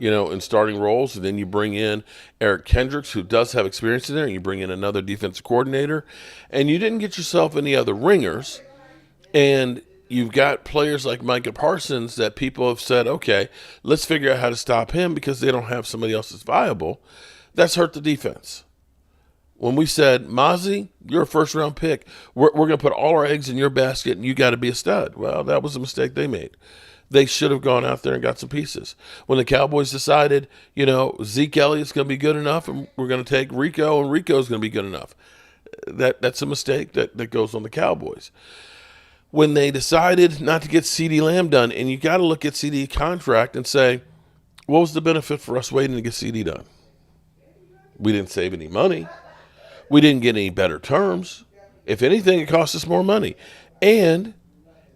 in starting roles, and then you bring in Eric Kendricks, who does have experience in there, and you bring in another defensive coordinator, and you didn't get yourself any other ringers, and you've got players like Micah Parsons that people have said, okay, let's figure out how to stop him because they don't have somebody else that's viable. That's hurt the defense. When we said, Mozzie, you're a first-round pick. We're going to put all our eggs in your basket, and you got to be a stud. Well, that was a mistake they made. They should have gone out there and got some pieces. When the Cowboys decided, Zeke Elliott's going to be good enough, and we're going to take Rico, and Rico's going to be good enough. That's a mistake that goes on the Cowboys. When they decided not to get CeeDee Lamb done, and you got to look at CeeDee contract and say, what was the benefit for us waiting to get CeeDee done? We didn't save any money. We didn't get any better terms. If anything, it cost us more money. And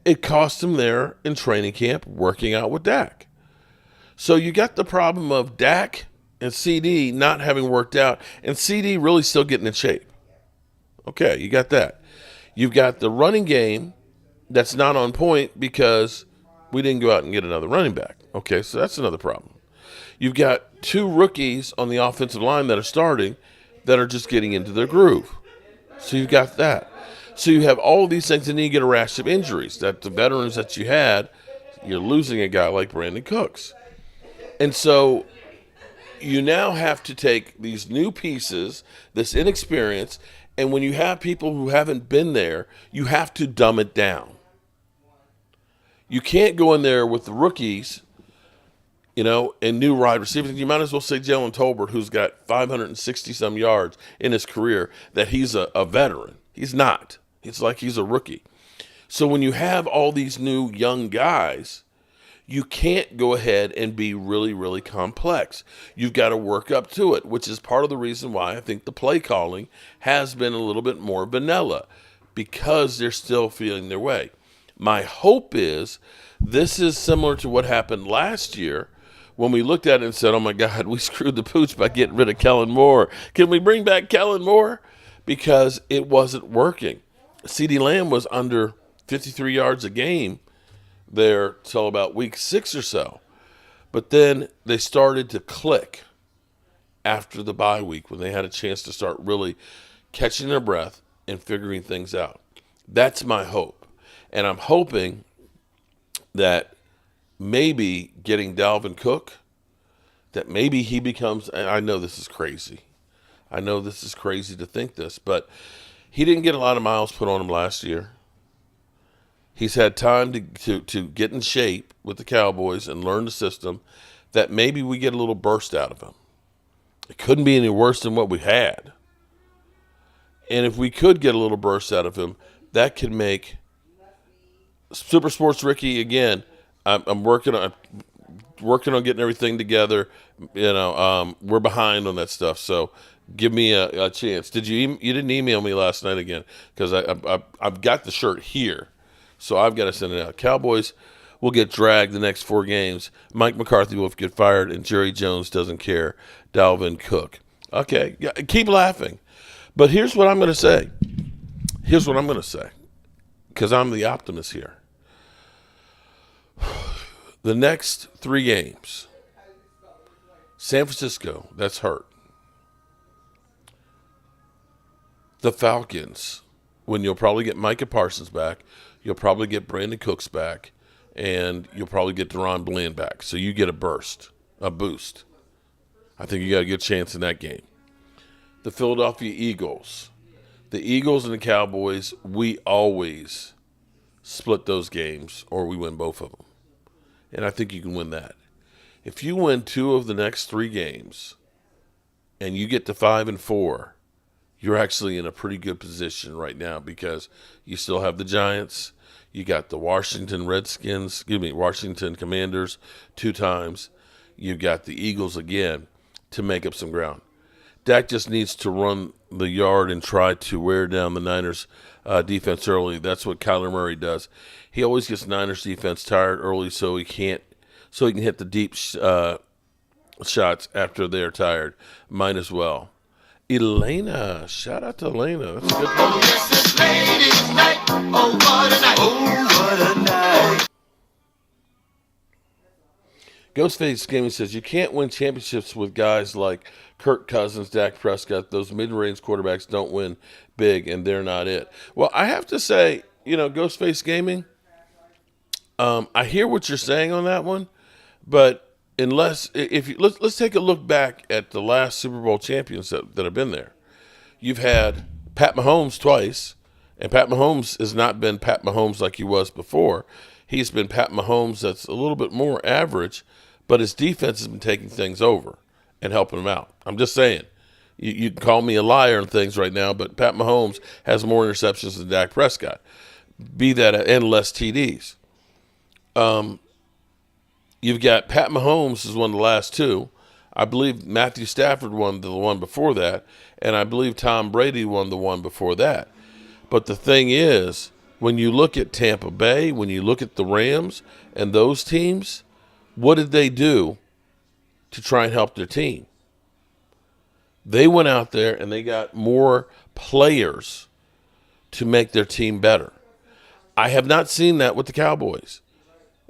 it cost him there in training camp working out with Dak. So you got the problem of Dak and CD not having worked out and CD really still getting in shape. Okay, you got that. You've got the running game that's not on point because we didn't go out and get another running back. Okay, so that's another problem. You've got two rookies on the offensive line that are starting that are just getting into their groove. So you've got that. So you have all these things, and then you get a rash of injuries that the veterans that you had, you're losing a guy like Brandon Cooks. And so you now have to take these new pieces, this inexperience, and when you have people who haven't been there, you have to dumb it down. You can't go in there with the rookies, and new wide receivers. You might as well say Jalen Tolbert, who's got 560-some yards in his career, that he's a veteran. He's not. It's like he's a rookie. So when you have all these new young guys, you can't go ahead and be really, really complex. You've got to work up to it, which is part of the reason why I think the play calling has been a little bit more vanilla, because they're still feeling their way. My hope is this is similar to what happened last year when we looked at it and said, oh, my God, we screwed the pooch by getting rid of Kellen Moore. Can we bring back Kellen Moore? Because it wasn't working. CeeDee Lamb was under 53 yards a game there till about week 6 or so. But then they started to click after the bye week when they had a chance to start really catching their breath and figuring things out. That's my hope. And I'm hoping that maybe getting Dalvin Cook, that maybe he becomes, and I know this is crazy. I know this is crazy to think this, but he didn't get a lot of miles put on him last year. He's had time to get in shape with the Cowboys and learn the system, that maybe we get a little burst out of him. It couldn't be any worse than what we had. And if we could get a little burst out of him, that could make Super Sports Ricky, again, I'm working on getting everything together. We're behind on that stuff, so give me a chance. You didn't email me last night again, because I've got the shirt here, so I've got to send it out. Cowboys will get dragged the next 4 games. Mike McCarthy will get fired, and Jerry Jones doesn't care. Dalvin Cook. Okay, keep laughing. But here's what I'm going to say. Because I'm the optimist here. The next 3 games, San Francisco, that's hurt. The Falcons, when you'll probably get Micah Parsons back, you'll probably get Brandon Cooks back, and you'll probably get Deron Bland back. So you get a boost. I think you got a good chance in that game. the Philadelphia Eagles. The Eagles and the Cowboys, we always split those games or we win both of them. And I think you can win that. If you win 2 of the next 3 games and you get to 5-4, you're actually in a pretty good position right now because you still have the Giants. You got the Washington Commanders 2 times. You got the Eagles again to make up some ground. Dak just needs to run the yard and try to wear down the Niners defense early. That's what Kyler Murray does. He always gets Niners defense tired early so he can hit the deep shots after they're tired. Might as well. Elena, shout out to Elena. That's a good one. Ghostface Gaming says you can't win championships with guys like Kirk Cousins, Dak Prescott. Those mid-range quarterbacks don't win big, and they're not it. Well, I have to say, Ghostface Gaming, I hear what you're saying on that one, but let's take a look back at the last Super Bowl champions that have been there. You've had Pat Mahomes twice, and Pat Mahomes has not been Pat Mahomes like he was before. He's been Pat Mahomes that's a little bit more average, but his defense has been taking things over and helping him out. I'm just saying. You can call me a liar and things right now, but Pat Mahomes has more interceptions than Dak Prescott. Be that and less TDs. You've got Pat Mahomes has won the last 2. I believe Matthew Stafford won the one before that, and I believe Tom Brady won the one before that. But the thing is, when you look at Tampa Bay, when you look at the Rams and those teams, what did they do to try and help their team? They went out there and they got more players to make their team better. I have not seen that with the Cowboys.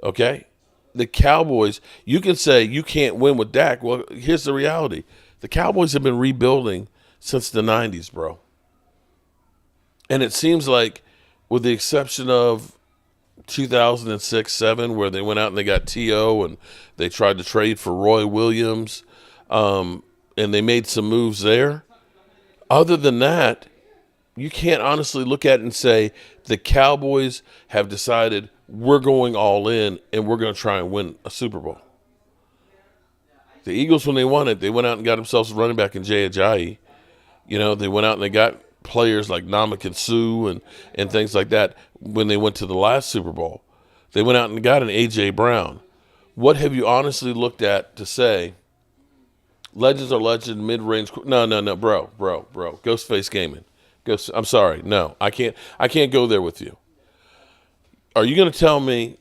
Okay? The Cowboys, you can say you can't win with Dak. Well, here's the reality. The Cowboys have been rebuilding since the 90s, bro. And it seems like, with the exception of 2006-07, where they went out and they got T.O. and they tried to trade for Roy Williams, and they made some moves there. Other than that, you can't honestly look at it and say the Cowboys have decided we're going all in and we're going to try and win a Super Bowl. The Eagles, when they won it, they went out and got themselves a running back in Jay Ajayi. They went out and they got players like Ndamukong Suh and things like that when they went to the last Super Bowl. They went out and got an A.J. Brown. What have you honestly looked at to say, legends are legend, mid-range? No, bro. Ghostface Gaming. I'm sorry. No, I can't go there with you. Are you going to tell me,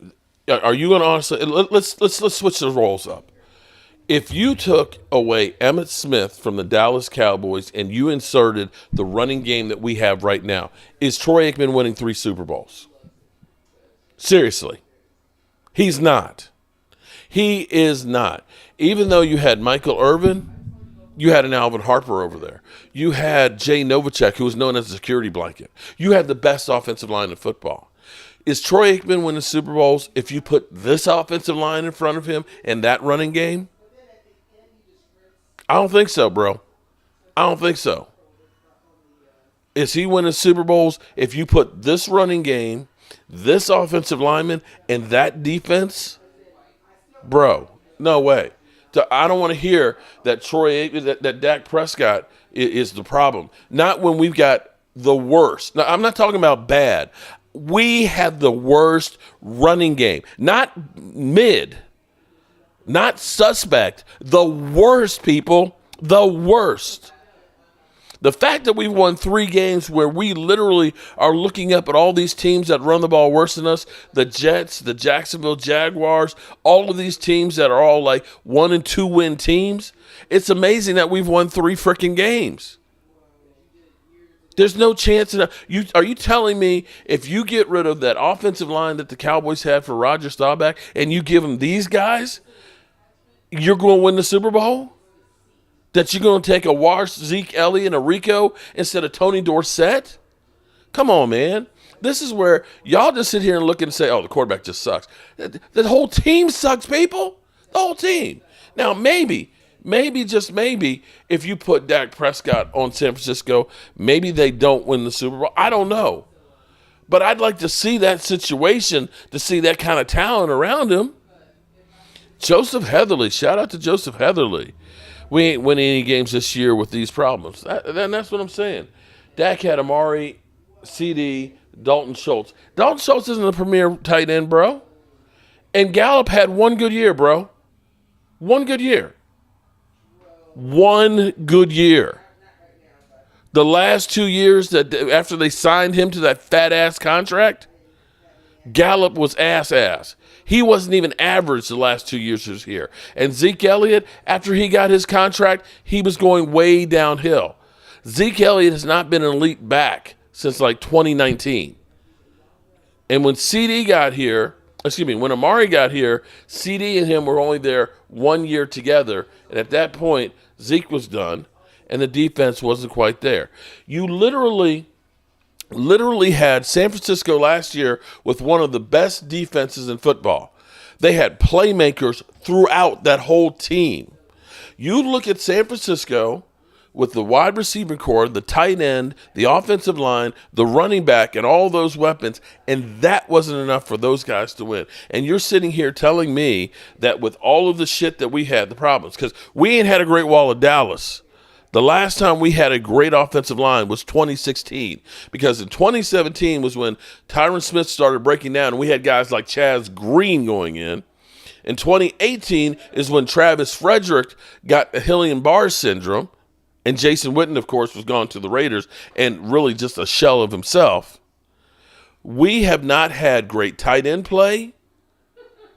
are you going to honestly, let's switch the roles up. If you took away Emmitt Smith from the Dallas Cowboys and you inserted the running game that we have right now, is Troy Aikman winning 3 Super Bowls? Seriously. He's not. He is not. Even though you had Michael Irvin, you had an Alvin Harper over there. You had Jay Novacek, who was known as a security blanket. You had the best offensive line in football. Is Troy Aikman winning Super Bowls if you put this offensive line in front of him and that running game? I don't think so, bro. I don't think so. Is he winning Super Bowls if you put this running game, this offensive lineman, and that defense? Bro, no way. I don't want to hear that that Dak Prescott is the problem. Not when we've got the worst. Now, I'm not talking about bad. We have the worst running game. Not mid. Not suspect. The worst, people. The worst. The fact that we've won 3 games where we literally are looking up at all these teams that run the ball worse than us, the Jets, the Jacksonville Jaguars, all of these teams that are all like 1 and 2 win teams, it's amazing that we've won 3 freaking games. There's no chance. Are you telling me if you get rid of that offensive line that the Cowboys had for Roger Staubach and you give them these guys, you're going to win the Super Bowl? That you're going to take a washed Zeke Elliott and a Rico instead of Tony Dorsett? Come on, man. This is where y'all just sit here and look and say, oh, the quarterback just sucks. The whole team sucks, people. The whole team. Now, maybe maybe, just maybe, if you put Dak Prescott on San Francisco, maybe they don't win the Super Bowl. I don't know. But I'd like to see that situation, to see that kind of talent around him. Joseph Heatherly, shout out to Joseph Heatherly. We ain't winning any games this year with these problems. That's what I'm saying. Dak had Amari, CD, Dalton Schultz. Dalton Schultz isn't a premier tight end, bro. And Gallup had one good year, bro. One good year. One good year. The last 2 years that after they signed him to that fat-ass contract, Gallup was ass. He wasn't even average the last 2 years he was here. And Zeke Elliott, after he got his contract, he was going way downhill. Zeke Elliott has not been an elite back since like 2019. And when when Amari got here, CD and him were only there 1 year together. And at that point, Zeke was done. And the defense wasn't quite there. You literally had San Francisco last year with one of the best defenses in football. They had playmakers throughout that whole team. You look at San Francisco with the wide receiver core, the tight end, the offensive line, the running back, and all those weapons, and that wasn't enough for those guys to win. And you're sitting here telling me that with all of the shit that we had, the problems, because we ain't had a Great Wall of Dallas. The last time we had a great offensive line was 2016, because in 2017 was when Tyron Smith started breaking down, and we had guys like Chaz Green going in. In 2018 is when Travis Frederick got the Hillian-Barr syndrome, and Jason Witten, of course, was gone to the Raiders and really just a shell of himself. We have not had great tight end play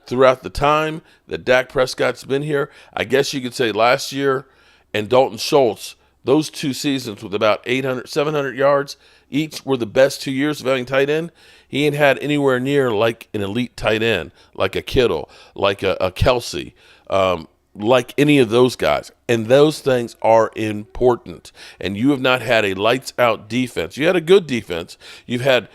throughout the time that Dak Prescott's been here. I guess you could say last year and Dalton Schultz, those 2 seasons with about 700 yards each were the best 2 years of having tight end. He ain't had anywhere near like an elite tight end, like a Kittle, like a Kelsey, like any of those guys. And those things are important. And you have not had a lights-out defense. You had a good defense. You've had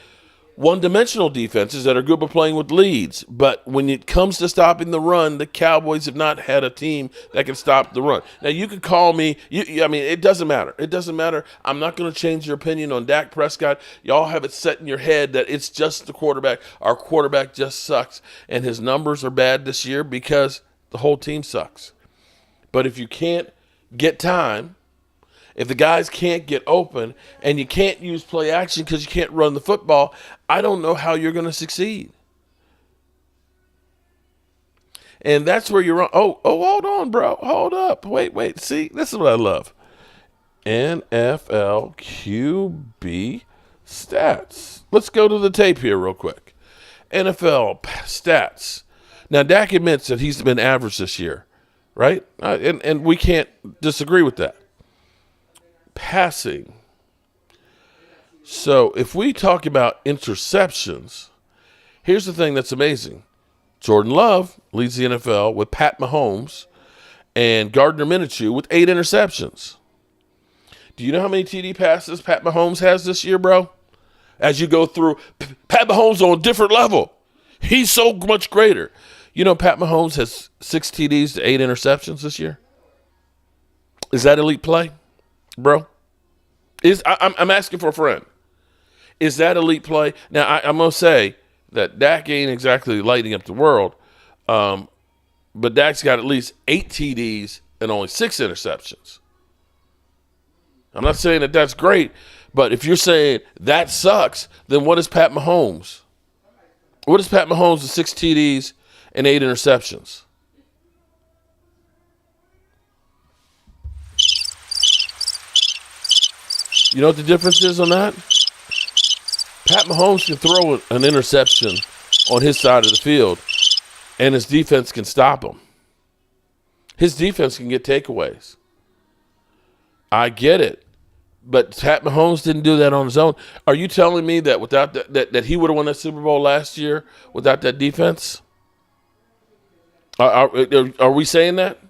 one-dimensional defenses that are good at playing with leads. But when it comes to stopping the run, the Cowboys have not had a team that can stop the run. Now, you could call me. It doesn't matter. It doesn't matter. I'm not going to change your opinion on Dak Prescott. Y'all have it set in your head that it's just the quarterback. Our quarterback just sucks. And his numbers are bad this year because the whole team sucks. But if you can't get time, if the guys can't get open, and you can't use play action because you can't run the football, I don't know how you're going to succeed. And that's where you're wrong. Oh, hold on, bro. Hold up. Wait. See, this is what I love. NFL QB stats. Let's go to the tape here real quick. NFL stats. Now, Dak admits that he's been average this year, right? And we can't disagree with that. Passing. So if we talk about interceptions, here's the thing that's amazing. Jordan Love leads the NFL with Pat Mahomes and Gardner Minshew with 8 interceptions. Do you know how many TD passes Pat Mahomes has this year, bro? As you go through, Pat Mahomes on a different level. He's so much greater. You know, Pat Mahomes has 6 TDs to 8 interceptions this year. Is that elite play? Bro, I'm asking for a friend. Is that elite play? Now, I'm going to say that Dak ain't exactly lighting up the world, but Dak's got at least 8 TDs and only 6 interceptions. I'm not saying that that's great, but if you're saying that sucks, then what is Pat Mahomes? What is Pat Mahomes with 6 TDs and 8 interceptions? You know what the difference is on that? Pat Mahomes can throw an interception on his side of the field, and his defense can stop him. His defense can get takeaways. I get it. But Pat Mahomes didn't do that on his own. Are you telling me that without that he would have won that Super Bowl last year without that defense? Are we saying that?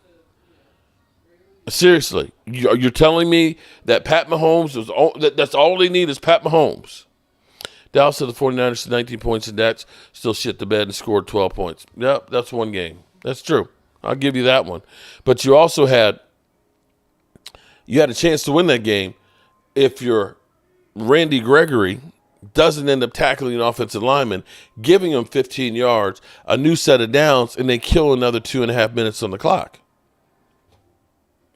Seriously, you're telling me that Pat Mahomes that's all they need is Pat Mahomes. Dallas said the 49ers had 19 points, and that's still shit the bed and scored 12 points. Yep, that's one game. That's true. I'll give you that one. But you also had You had a chance to win that game if your Randy Gregory doesn't end up tackling an offensive lineman, giving him 15 yards, a new set of downs, and they kill another 2.5 minutes on the clock.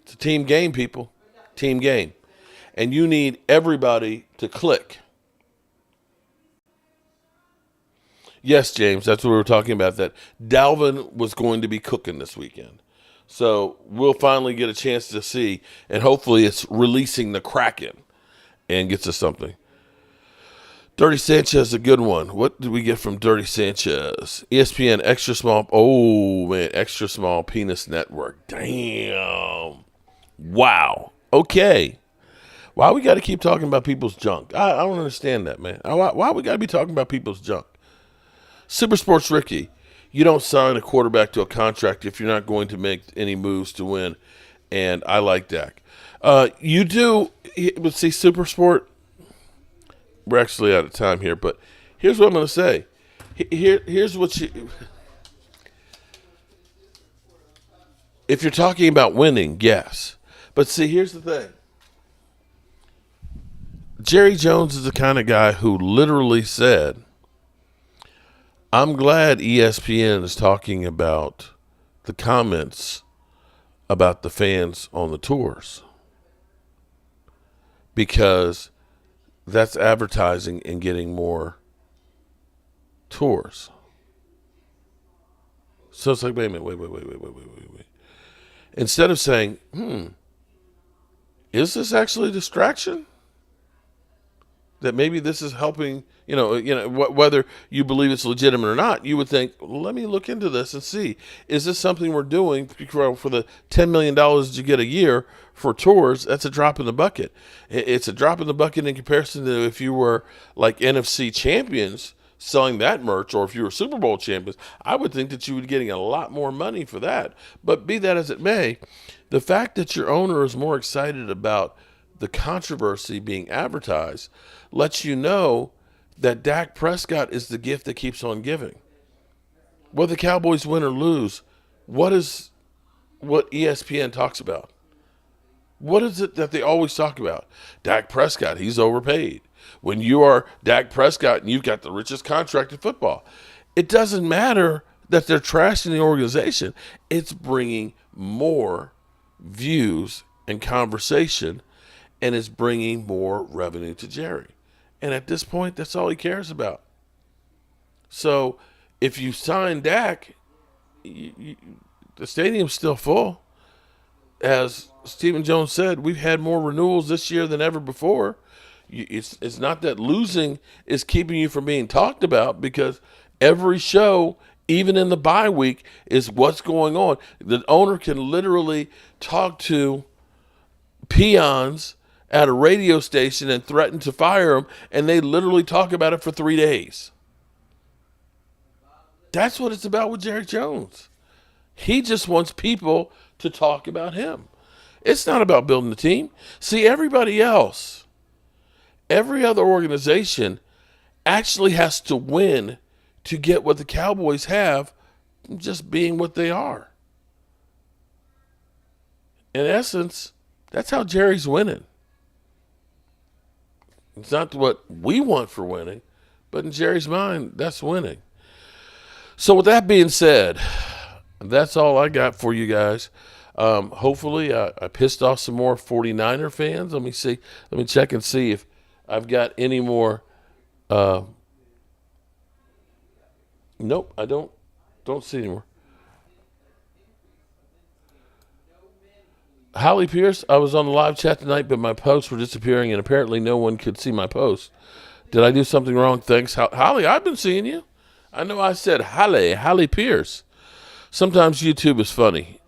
It's a team game, people. Team game. And you need everybody to click. Yes, James, that's what we were talking about, that Dalvin was going to be cooking this weekend. So we'll finally get a chance to see, and hopefully it's releasing the Kraken and gets us something. Dirty Sanchez, a good one. What did we get from Dirty Sanchez? ESPN, extra small. Oh, man, extra small penis network. Damn. Wow. Okay. Why we got to keep talking about people's junk? I don't understand that, man. Why we got to be talking about people's junk? Super Sports Ricky, you don't sign a quarterback to a contract if you're not going to make any moves to win, and I like Dak. You do, but see, Super Sport, we're actually out of time here, but here's what I'm going to say. Here's what you, if you're talking about winning, yes. But see, here's the thing. Jerry Jones is the kind of guy who literally said, I'm glad ESPN is talking about the comments about the fans on the tours, because that's advertising and getting more tours. So it's like, wait a minute, wait. Instead of saying, is this actually a distraction? That maybe this is helping, whether you believe it's legitimate or not, you would think, let me look into this and see. Is this something we're doing for the $10 million that you get a year for tours? That's a drop in the bucket. It's a drop in the bucket in comparison to if you were like NFC champions selling that merch, or if you were Super Bowl champions. I would think that you would be getting a lot more money for that. But be that as it may, the fact that your owner is more excited about the controversy being advertised lets you know that Dak Prescott is the gift that keeps on giving. Whether the Cowboys win or lose, what ESPN talks about? What is it that they always talk about? Dak Prescott, he's overpaid. When you are Dak Prescott and you've got the richest contract in football, it doesn't matter that they're trashing the organization. It's bringing more views and conversation, and it's bringing more revenue to Jerry. And at this point, that's all he cares about. So if you sign Dak, the stadium's still full. As Stephen Jones said, we've had more renewals this year than ever before. It's not that losing is keeping you from being talked about, because every show, even in the bye week, is what's going on. The owner can literally talk to peons at a radio station and threaten to fire them, and they literally talk about it for 3 days. That's what it's about with Jerry Jones. He just wants people to talk about him. It's not about building a team. See, everybody else, every other organization actually has to win to get what the Cowboys have, just being what they are. In essence, that's how Jerry's winning. It's not what we want for winning, but in Jerry's mind, that's winning. So with that being said, that's all I got for you guys. Hopefully I pissed off some more 49er fans. Let me see. Let me check and see if I've got any more. Nope, I don't see any more. Holly Pierce, I was on the live chat tonight, but my posts were disappearing, and apparently no one could see my posts. Did I do something wrong? Thanks, Holly. I've been seeing you. I know I said Holly Pierce. Sometimes YouTube is funny.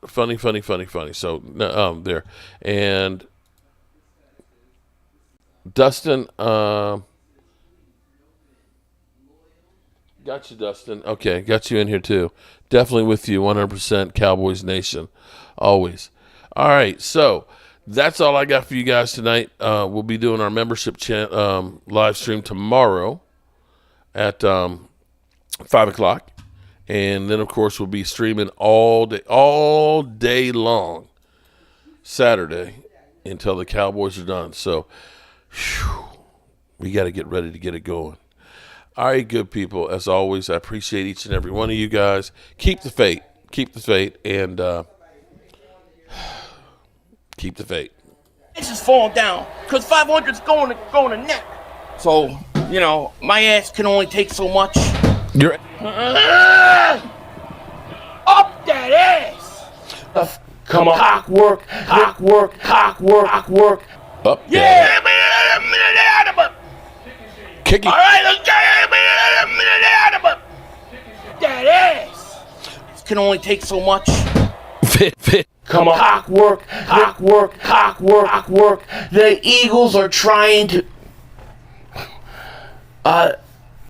Funny. So, there. And Dustin, got you, Dustin. Okay, got you in here too. Definitely with you, 100% Cowboys Nation. Always. All right, so that's all I got for you guys tonight. We'll be doing our membership live stream tomorrow at 5 o'clock. And then, of course, we'll be streaming all day long Saturday until the Cowboys are done. So, we got to get ready to get it going. All right, good people. As always, I appreciate each and every one of you guys. Keep the faith. Keep the faith. And keep the faith. It's just falling down because 500's going to net. So, you know, my ass can only take so much. You're Up that ass. Come on. Cock work. up. Yeah. Kicking. All right, let's get that ass. This can only take so much. Come on. Cock work. The Eagles are trying to